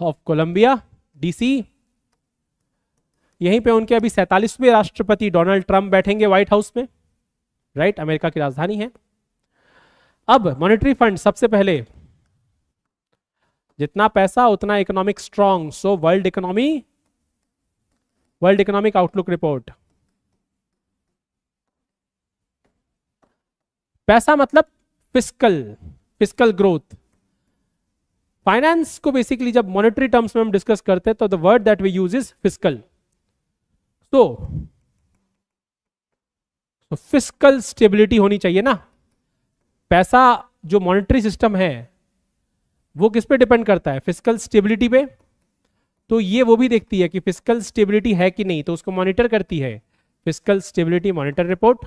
of Columbia, DC. यहीं पे उनके अभी 47वें राष्ट्रपति डोनाल्ड ट्रंप बैठेंगे व्हाइट हाउस में, राइट? अमेरिका की राजधानी है। अब मॉनेटरी फंड, सबसे पहले जितना पैसा उतना economic strong, so World Economic Outlook report. पैसा मतलब फिस्कल ग्रोथ। फाइनेंस को बेसिकली जब मॉनेटरी टर्म्स में हम डिस्कस करते हैं तो the word that we use is fiscal. तो फिस्कल स्टेबिलिटी होनी चाहिए ना। पैसा जो मॉनेटरी सिस्टम है वो किस पे डिपेंड करता है? फिस्कल स्टेबिलिटी पे। तो ये वो भी देखती है कि फिस्कल स्टेबिलिटी है कि नहीं, तो उसको मॉनिटर करती है। Fiscal stability monitor report.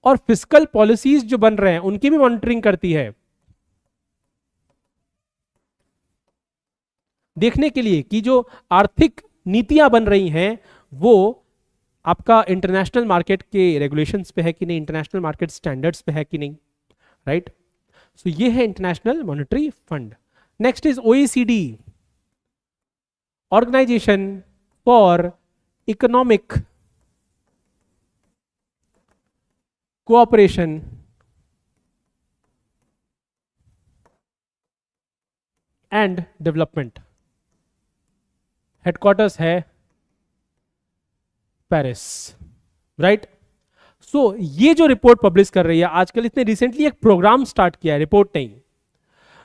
और फिस्कल पॉलिसीज जो बन रहे हैं उनकी भी मॉनिटरिंग करती है, देखने के लिए कि जो आर्थिक नीतियां बन रही हैं वो आपका इंटरनेशनल मार्केट के रेगुलेशंस पे है कि नहीं, इंटरनेशनल मार्केट स्टैंडर्ड्स पे है कि नहीं, राइट? सो ये है International Monetary Fund. Next is OECD, Organisation for Economic Cooperation and Development. Headquarters है पेरिस, राइट? सो ये जो रिपोर्ट पब्लिश कर रही है आजकल, इसने रिसेंटली एक प्रोग्राम स्टार्ट किया है, रिपोर्ट नहीं,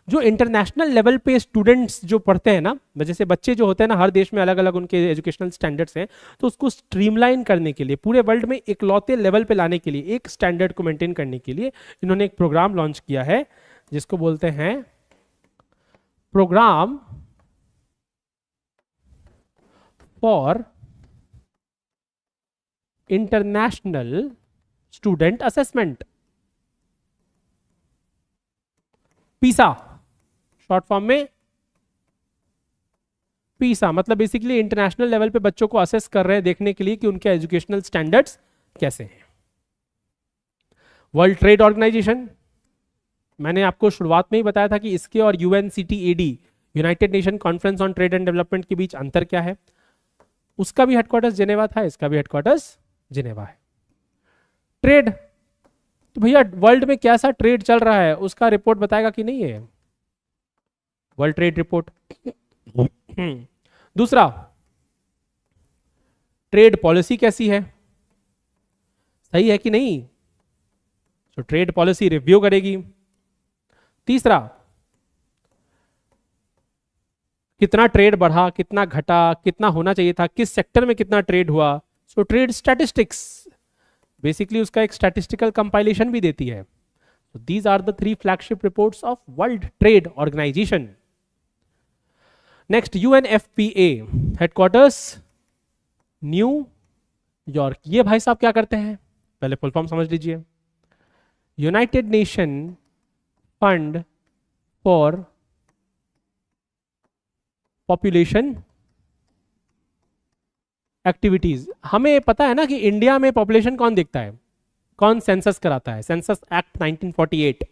जो इंटरनेशनल लेवल पे स्टूडेंट्स जो पढ़ते हैं ना, जैसे बच्चे जो होते हैं ना, हर देश में अलग अलग उनके एजुकेशनल स्टैंडर्ड्स हैं, तो उसको स्ट्रीमलाइन करने के लिए, पूरे वर्ल्ड में इकलौते लेवल पे लाने के लिए, एक स्टैंडर्ड को मेंटेन करने के लिए इन्होंने एक प्रोग्राम लॉन्च किया है जिसको बोलते हैं Programme for International Student Assessment, PISA short form में। पीसा मतलब बेसिकली इंटरनेशनल लेवल पे बच्चों को असेस कर रहे हैं, देखने के लिए कि उनके एजुकेशनल स्टैंडर्ड्स कैसे हैं। वर्ल्ड ट्रेड ऑर्गेनाइजेशन, मैंने आपको शुरुआत में ही बताया था कि इसके और UNCTAD, united nation conference on trade and development के बीच अंतर क्या है। उसका भी हेडक्वार्टर्स जिनेवा था, इसका भी हेडक्वार्टर्स जिनेवा है। ट्रेड, तो भैया वर्ल्ड में कैसा ट्रेड चल रहा है उसका रिपोर्ट बताएगा कि नहीं है वर्ल्ड ट्रेड रिपोर्ट। दूसरा, ट्रेड पॉलिसी कैसी है, सही है कि नहीं, तो ट्रेड पॉलिसी रिव्यू करेगी। तीसरा, कितना ट्रेड बढ़ा, कितना घटा, कितना होना चाहिए था, किस सेक्टर में कितना ट्रेड हुआ, सो ट्रेड स्टैटिस्टिक्स, बेसिकली उसका एक स्टैटिस्टिकल कंपाइलेशन भी देती है। So these are the three flagship reports of World Trade Organization. Next, UNFPA headquarters new York. ये भाई साहब क्या करते हैं, पहले फुल फॉर्म समझ लीजिए. United nation fund for population activities. हमें पता है ना कि इंडिया में पॉपुलेशन कौन देखता है, कौन सेंसस कराता है. सेंसस एक्ट 1948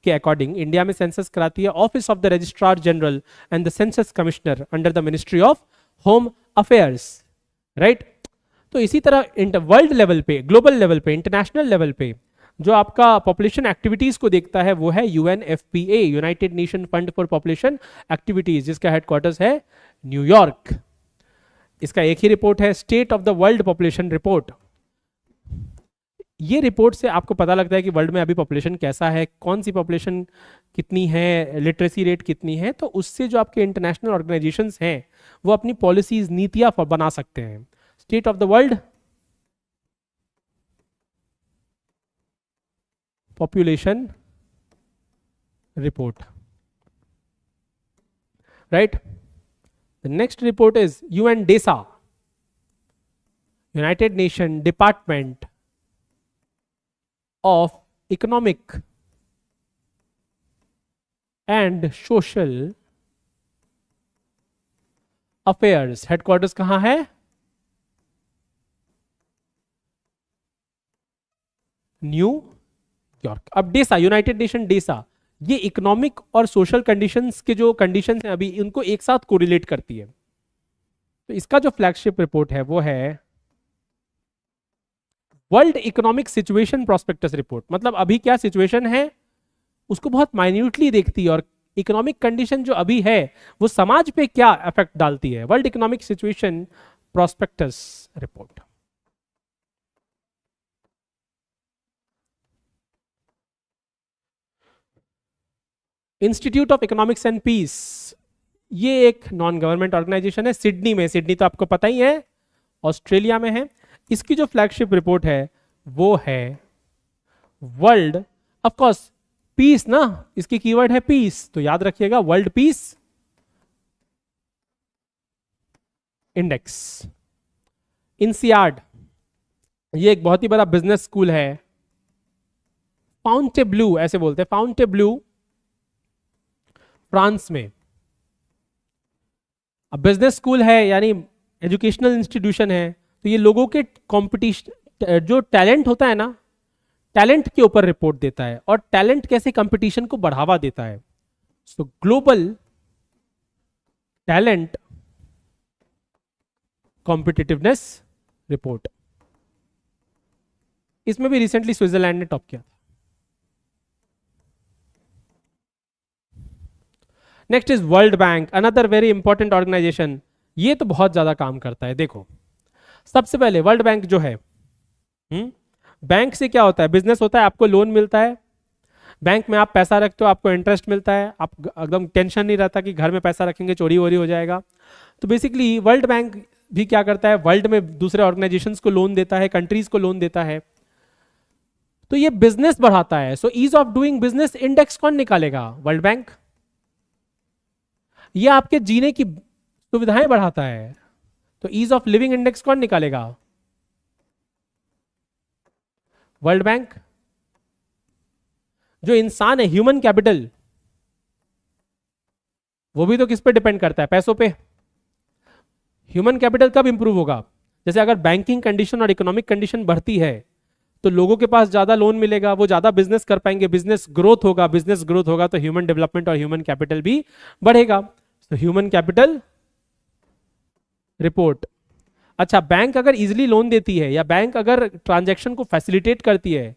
के अकॉर्डिंग इंडिया में सेंसस कराती है office of the registrar general and the census commissioner under the ministry of home affairs. Right. तो इसी तरह वर्ल्ड लेवल पे, ग्लोबल लेवल पे, इंटरनेशनल लेवल पे जो आपका पॉपुलेशन एक्टिविटीज को देखता है वो है UNFPA, United nation fund for population activities, जिसका हेडक्वार्टर्स है न्यूयॉर्क. इसका एक ही रिपोर्ट है, state of the world population report. ये रिपोर्ट से आपको पता लगता है कि वर्ल्ड में अभी पॉपुलेशन कैसा है, कौन सी पॉपुलेशन कितनी है, लिटरेसी रेट कितनी है. तो उससे जो आपके इंटरनेशनल ऑर्गेनाइजेशंस हैं वो अपनी पॉलिसीज, नीतियां बना सकते हैं. State of the world population report. Right. The next report is UNDESA, United Nation Department of Economic and Social Affairs. Headquarters कहां है, न्यू यॉर्क. अब डेसा, यूनाइटेड नेशन डेसा, ये इकोनॉमिक और सोशल कंडीशंस के जो कंडीशंस हैं अभी इनको एक साथ कोरिलेट करती है. तो इसका जो फ्लैगशिप रिपोर्ट है वो है World Economic Situation Prospects report. मतलब अभी क्या सिचुएशन है उसको बहुत माइन्यूटली देखती है और इकोनॉमिक कंडीशन जो अभी है वो समाज पे क्या इफेक्ट डालती है. World Economic Situation Prospects report. Institute of Economics and Peace, ये एक नॉन गवर्नमेंट ऑर्गेनाइजेशन है सिडनी में. सिडनी तो आपको पता ही है, ऑस्ट्रेलिया में है. इसकी जो फ्लैगशिप रिपोर्ट है वो है वर्ल्ड, ऑफ कोर्स पीस ना, इसकी कीवर्ड है पीस, तो याद रखिएगा वर्ल्ड पीस इंडेक्स. इंसियाड, ये एक बहुत ही बड़ा बिजनेस स्कूल है. फाउंटेब्लू ऐसे बोलते हैं, फाउंटेब्लू फ्रांस में. अब बिजनेस स्कूल है यानी एजुकेशनल इंस्टीट्यूशन है, तो ये लोगों के कंपटीशन, जो टैलेंट होता है ना, टैलेंट के ऊपर रिपोर्ट देता है और टैलेंट कैसे कंपटीशन को बढ़ावा देता है. So Global Talent Competitiveness Report. इसमें भी रिसेंटली स्विट्जरलैंड ने टॉप किया था. Next is World Bank, another very important organisation. ये तो बहुत ज्यादा काम करता है. देखो सबसे पहले वर्ल्ड बैंक जो है, बैंक से क्या होता है, बिजनेस होता है, आपको लोन मिलता है. बैंक में आप पैसा रखते हो, आपको इंटरेस्ट मिलता है, आप एकदम टेंशन नहीं रहता कि घर में पैसा रखेंगे चोरी वोरी हो जाएगा. तो बेसिकली वर्ल्ड बैंक भी क्या करता है, वर्ल्ड में दूसरे ऑर्गेनाइजेशंस को लोन देता है, कंट्रीज को लोन देता है, तो ये बिजनेस बढ़ाता है. So Ease of Doing Business Index कौन निकालेगा, वर्ल्ड बैंक. ये आपके जीने की सुविधाएं बढ़ाता है, तो ईज ऑफ लिविंग इंडेक्स कौन निकालेगा, वर्ल्ड बैंक. जो इंसान है, ह्यूमन कैपिटल, वो भी तो किस पे डिपेंड करता है, पैसों पे. ह्यूमन कैपिटल कब इंप्रूव होगा, जैसे अगर बैंकिंग कंडीशन और इकोनॉमिक कंडीशन बढ़ती है तो लोगों के पास ज्यादा लोन मिलेगा, वो ज्यादा बिजनेस कर पाएंगे, बिजनेस ग्रोथ होगा, बिजनेस ग्रोथ होगा तो ह्यूमन डेवलपमेंट और ह्यूमन कैपिटल भी बढ़ेगा. तो ह्यूमन कैपिटल रिपोर्ट. अच्छा, बैंक अगर इजीली लोन देती है या बैंक अगर ट्रांजैक्शन को फैसिलिटेट करती है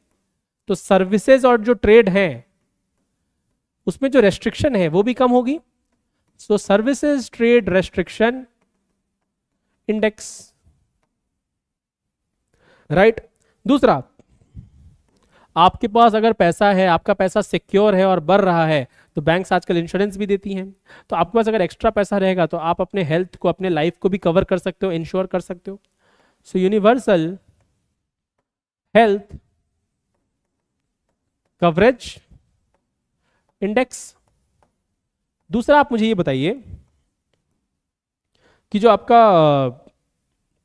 तो सर्विसेज और जो ट्रेड है उसमें जो रेस्ट्रिक्शन है वो भी कम होगी. So services trade restriction index. Right. दूसरा, आपके पास अगर पैसा है, आपका पैसा सिक्योर है और बढ़ रहा है, तो बैंक्स आजकल इंश्योरेंस भी देती हैं. तो आपके पास अगर एक्स्ट्रा पैसा रहेगा तो आप अपने हेल्थ को, अपने लाइफ को भी कवर कर सकते हो, इंश्योर कर सकते हो. So universal health coverage index. दूसरा आप मुझे ये बताइए कि जो आपका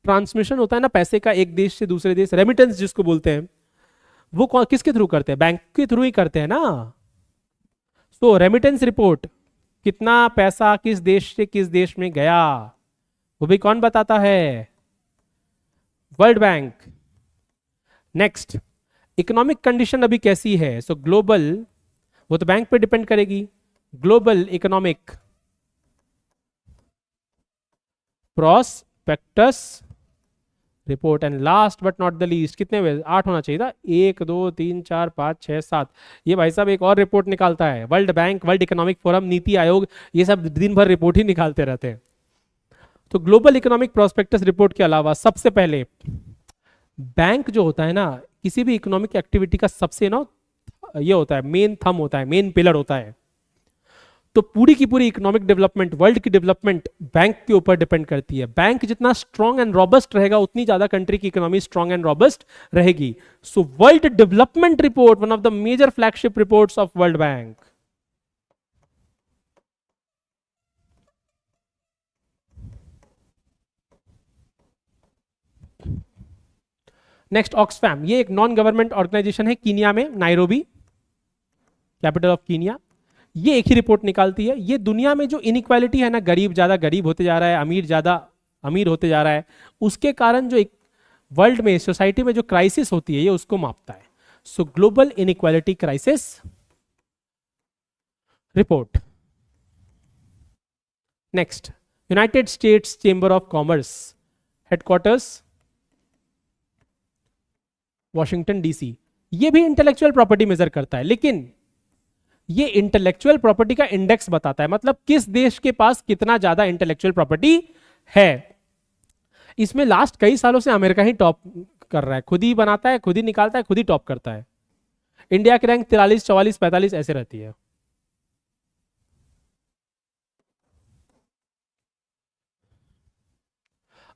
ट्रांसमिशन होता है ना पैसे का एक देश से दूसरे देश, रेमिटेंस जिसको बोलते हैं, वो किसके थ्रू करते हैं? बैंक के थ्रू ही करते हैं ना। तो रेमिटेंस रिपोर्ट, कितना पैसा किस देश से किस देश में गया, वो भी कौन बताता है? World Bank. Next, economic condition अभी कैसी है? सो ग्लोबल, वो तो बैंक पे डिपेंड करेगी। Global economic prospectus report. And last but not the least, कितने हुए? 8 होना चाहिए था। 1 2 3 4 5 6 7। ये भाई साहब एक और रिपोर्ट निकालता है, world bank, world economic forum, NITI Aayog, ये सब दिन भर रिपोर्ट ही निकालते रहते हैं। तो ग्लोबल इकोनॉमिक प्रोस्पेक्टस रिपोर्ट के अलावा सबसे पहले बैंक जो होता है ना किसी भी इकोनॉमिक एक्टिविटी का, सबसे ना ये होता है मेन थंब होता है, मेन पिलर होता है। तो पूरी की पूरी इकोनॉमिक डेवलपमेंट, वर्ल्ड की डेवलपमेंट बैंक के ऊपर डिपेंड करती है। बैंक जितना स्ट्रांग एंड रॉबस्ट रहेगा उतनी ज्यादा कंट्री की इकोनॉमी स्ट्रांग एंड रॉबस्ट रहेगी। So World Development Report, one of the major flagship reports of World Bank. Next, Oxfam, ये एक नॉन गवर्नमेंट ऑर्गेनाइजेशन है कीनिया में, नायरोबी कैपिटल ऑफ कीनिया। ये एक ही रिपोर्ट निकालती है। ये दुनिया में जो इनइक्वालिटी है ना, गरीब ज्यादा गरीब होते जा रहा है, अमीर ज्यादा अमीर होते जा रहा है, उसके कारण जो एक वर्ल्ड में सोसाइटी में जो क्राइसिस होती है ये उसको मापता है। So global inequality crisis report. Next, United states chamber of commerce, headquarters Washington DC. ये भी इंटेलेक्चुअल प्रॉपर्टी मेजर करता है, लेकिन ये इंटेलेक्चुअल प्रॉपर्टी का इंडेक्स बताता है, मतलब किस देश के पास कितना ज्यादा इंटेलेक्चुअल प्रॉपर्टी है। इसमें लास्ट कई सालों से अमेरिका ही टॉप कर रहा है, खुद ही बनाता है, खुद ही निकालता है, खुद ही टॉप करता है। इंडिया की रैंक 43 44 45 ऐसे रहती है।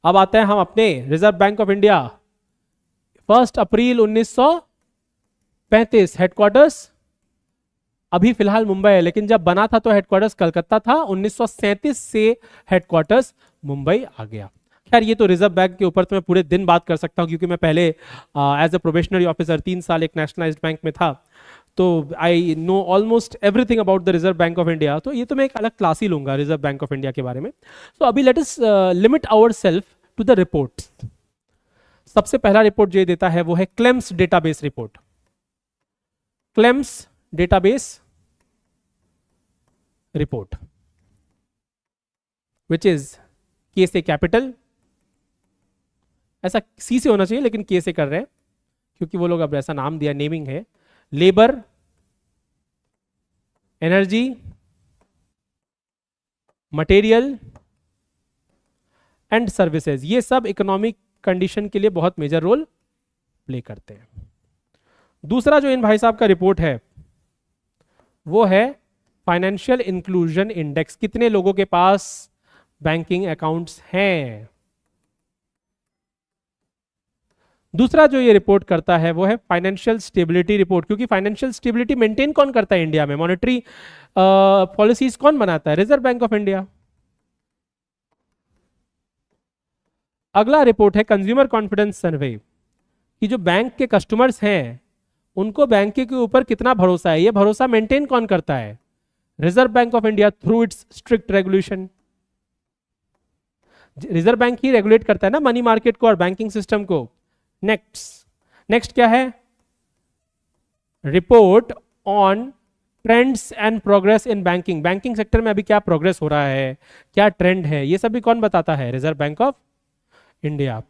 अब आते हैं हम अपने reserve bank of India. 1 April 1935 headquarters अभी फिलहाल मुंबई है, लेकिन जब बना था तो हेडक्वार्टर्स कलकत्ता था। 1937 से हेडक्वार्टर्स मुंबई आ गया। खैर ये तो रिजर्व बैंक के ऊपर तो मैं पूरे दिन बात कर सकता हूं, क्योंकि मैं पहले एज अ प्रोबेशनरी ऑफिसर 3 साल एक नेशनलाइज्ड बैंक में था, तो I know almost everything about the reserve bank of India. तो ये तो मैं एक अलग क्लास ही लूंगा रिजर्व बैंक ऑफ इंडिया के बारे में। तो अभी let us limit our self to the report. सबसे पहला रिपोर्ट जो देता है वो है claims database report. Claims database report which is के से कैपिटल, ऐसा सी से होना चाहिए लेकिन के से कर रहे हैं क्योंकि वो लोग अब ऐसा नाम दिया, नेमिंग है। Labour, energy, material and services, ये सब इकोनॉमिक कंडीशन के लिए बहुत मेजर रोल प्ले करते हैं। दूसरा जो इन भाई साहब का रिपोर्ट है वो है फाइनेंशियल इंक्लूजन इंडेक्स, कितने लोगों के पास बैंकिंग अकाउंट्स हैं। दूसरा जो ये रिपोर्ट करता है वो है फाइनेंशियल स्टेबिलिटी रिपोर्ट, क्योंकि फाइनेंशियल स्टेबिलिटी मेंटेन कौन करता है इंडिया में, मॉनेटरी पॉलिसीज कौन बनाता है, रिजर्व बैंक ऑफ इंडिया। अगला रिपोर्ट है कंज्यूमर कॉन्फिडेंस सर्वे, कि जो बैंक के कस्टमर्स हैं उनको बैंक के ऊपर कितना भरोसा है, ये भरोसा मेंटेन कौन करता है, reserve bank of India through it's strict regulation. Reserve bank he regulate करता है ना मनी मार्केट को और बैंकिंग सिस्टम को। नेक्स्ट क्या है, report on trends and progress in banking, banking sector में अभी क्या प्रोग्रेस हो रहा है, क्या ट्रेंड है, ये सब भी कौन बताता है, reserve bank of India.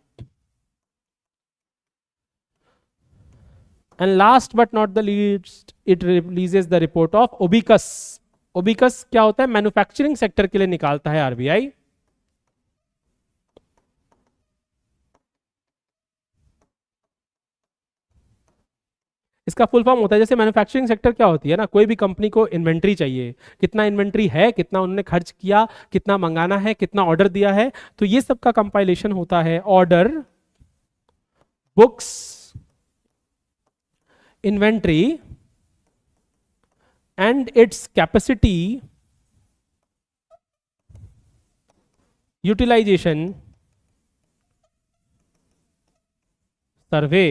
And last but not the least, it releases the report of OBICUS. OBICUS क्या होता है, मैन्युफैक्चरिंग सेक्टर के लिए निकालता है आरबीआई। इसका फुल फॉर्म होता है, जैसे मैन्युफैक्चरिंग सेक्टर क्या होती है ना, कोई भी कंपनी को इन्वेंट्री चाहिए, कितना इन्वेंट्री है, कितना उन्होंने खर्च किया, कितना मंगाना है, कितना ऑर्डर दिया है, तो ये सब का कंपाइलेशन होता है order books, inventory and its capacity utilization survey,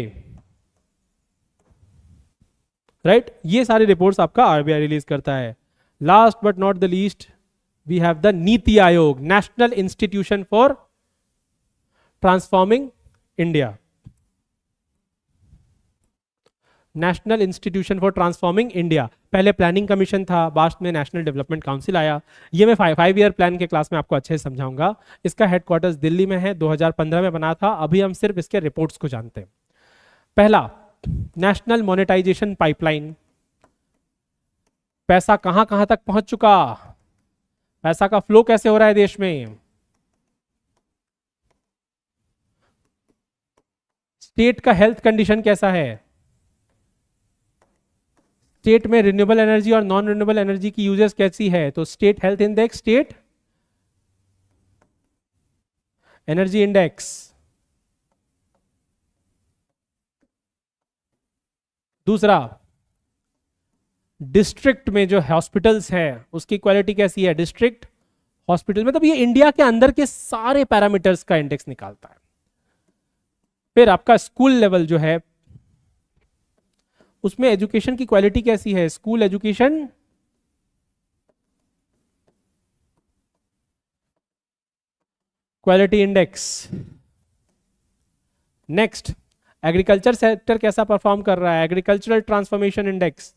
right ये सारी रिपोर्ट्स आपका आरबीआई रिलीज करता है. Last but not the least we have the NITI Aayog, national institution for transforming India. National institution for transforming India, पहले planning commission था, बाद में national development council आया. ये मैं 5 ईयर प्लान के क्लास में आपको अच्छे से समझाऊंगा. इसका हेडक्वार्टर्स दिल्ली में है, 2015 में बना था. अभी हम सिर्फ इसके रिपोर्ट्स को जानते हैं. पहला, नेशनल मोनेटाइजेशन पाइपलाइन, पैसा कहां कहां तक पहुंच चुका, पैसा का फ्लो कैसे हो रहा है देश में. स्टेट का हेल्थ कंडीशन कैसा है, स्टेट में रिन्यूएबल एनर्जी और नॉन रिन्यूएबल एनर्जी की यूजेस कैसी है. तो state health index, state energy index. दूसरा, डिस्ट्रिक्ट में जो हॉस्पिटल्स हैं उसकी क्वालिटी कैसी है. डिस्ट्रिक्ट हॉस्पिटल, मतलब ये इंडिया के अंदर के सारे पैरामीटर्स का इंडेक्स निकालता है. फिर आपका स्कूल लेवल जो है उसमें एजुकेशन की क्वालिटी कैसी है. School education quality index. Next, agriculture sector कैसा परफॉर्म कर रहा है, एग्रीकल्चरल ट्रांसफॉर्मेशन इंडेक्स.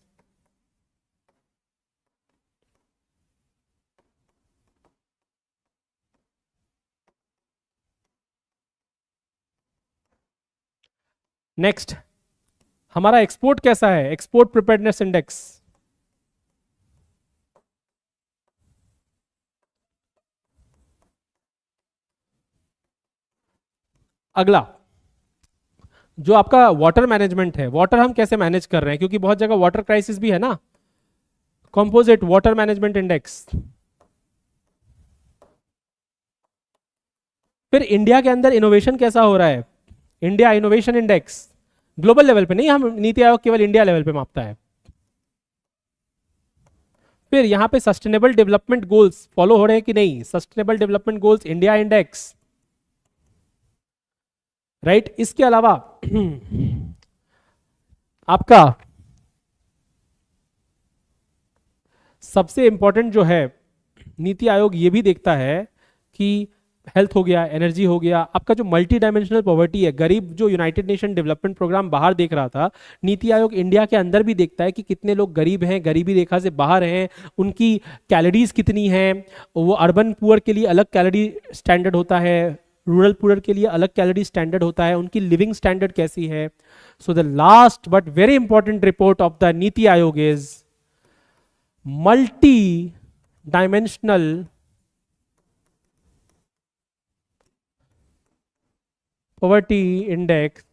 नेक्स्ट, हमारा एक्सपोर्ट कैसा है, एक्सपोर्ट प्रिपेयर्डनेस इंडेक्स. अगला, जो आपका वाटर मैनेजमेंट है, वाटर हम कैसे मैनेज कर रहे हैं, क्योंकि बहुत जगह वाटर क्राइसिस भी है ना. Composite water management index. फिर इंडिया के अंदर इनोवेशन कैसा हो रहा है, India innovation index. Global level पे नहीं, हम नीति आयोग केवल इंडिया लेवल पे मापता है. फिर यहां पे सस्टेनेबल डेवलपमेंट गोल्स फॉलो हो रहे हैं कि नहीं, sustainable development goals India index, right. इसके अलावा आपका सबसे इंपॉर्टेंट जो है, नीति आयोग ये भी देखता है कि हेल्थ हो गया, एनर्जी हो गया, आपका जो मल्टी डायमेंशनल पॉवर्टी है, गरीब जो यूनाइटेड नेशन डेवलपमेंट प्रोग्राम बाहर देख रहा था, नीति आयोग इंडिया के अंदर भी देखता है कि कितने लोग गरीब हैं, गरीबी रेखा से बाहर हैं, उनकी कैलोरीज कितनी हैं. वो अर्बन पुअर के लिए अलग कैलोरी स्टैंडर्ड होता है, रूरल पुअर के लिए अलग कैलोरी स्टैंडर्ड होता है, उनकी लिविंग स्टैंडर्ड कैसी है. So the last but very important report of the NITI आयोग is multi dimensional poverty index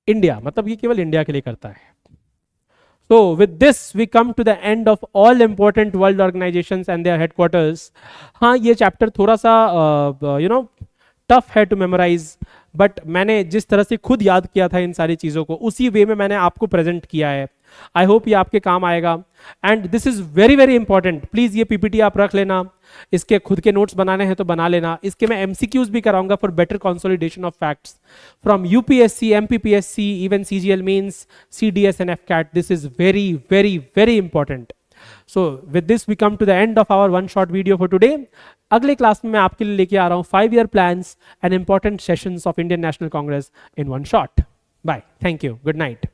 India, मतलब ये केवल इंडिया के लिए करता है. So with this we come to the end of all important world organizations and their headquarters. हाँ, ये चैप्टर थोड़ा सा टफ है टू मेमोराइज, बट मैंने जिस तरह से खुद याद किया था इन सारी चीज़ों को, उसी वे में मैंने आपको प्रेजेंट किया है. आई होप ये आपके काम आएगा. And this is very very important, please ये पीपीटी आप रख लेना. इसके खुद के नोट्स बनाने हैं तो बना लेना. इसके मैं एमसीक्यूज भी कराऊंगा for better consolidation of facts from UPSC, MPPSC, even CGL mains, CDS and AFCAT. This is very very very important. So with this we come to the end of our one short video for today. अगले class में मैं आपके लिए लेके आ रहा हूँ 5-year plans and important sessions of Indian National Congress in one shot. Bye. Thank you. Good night.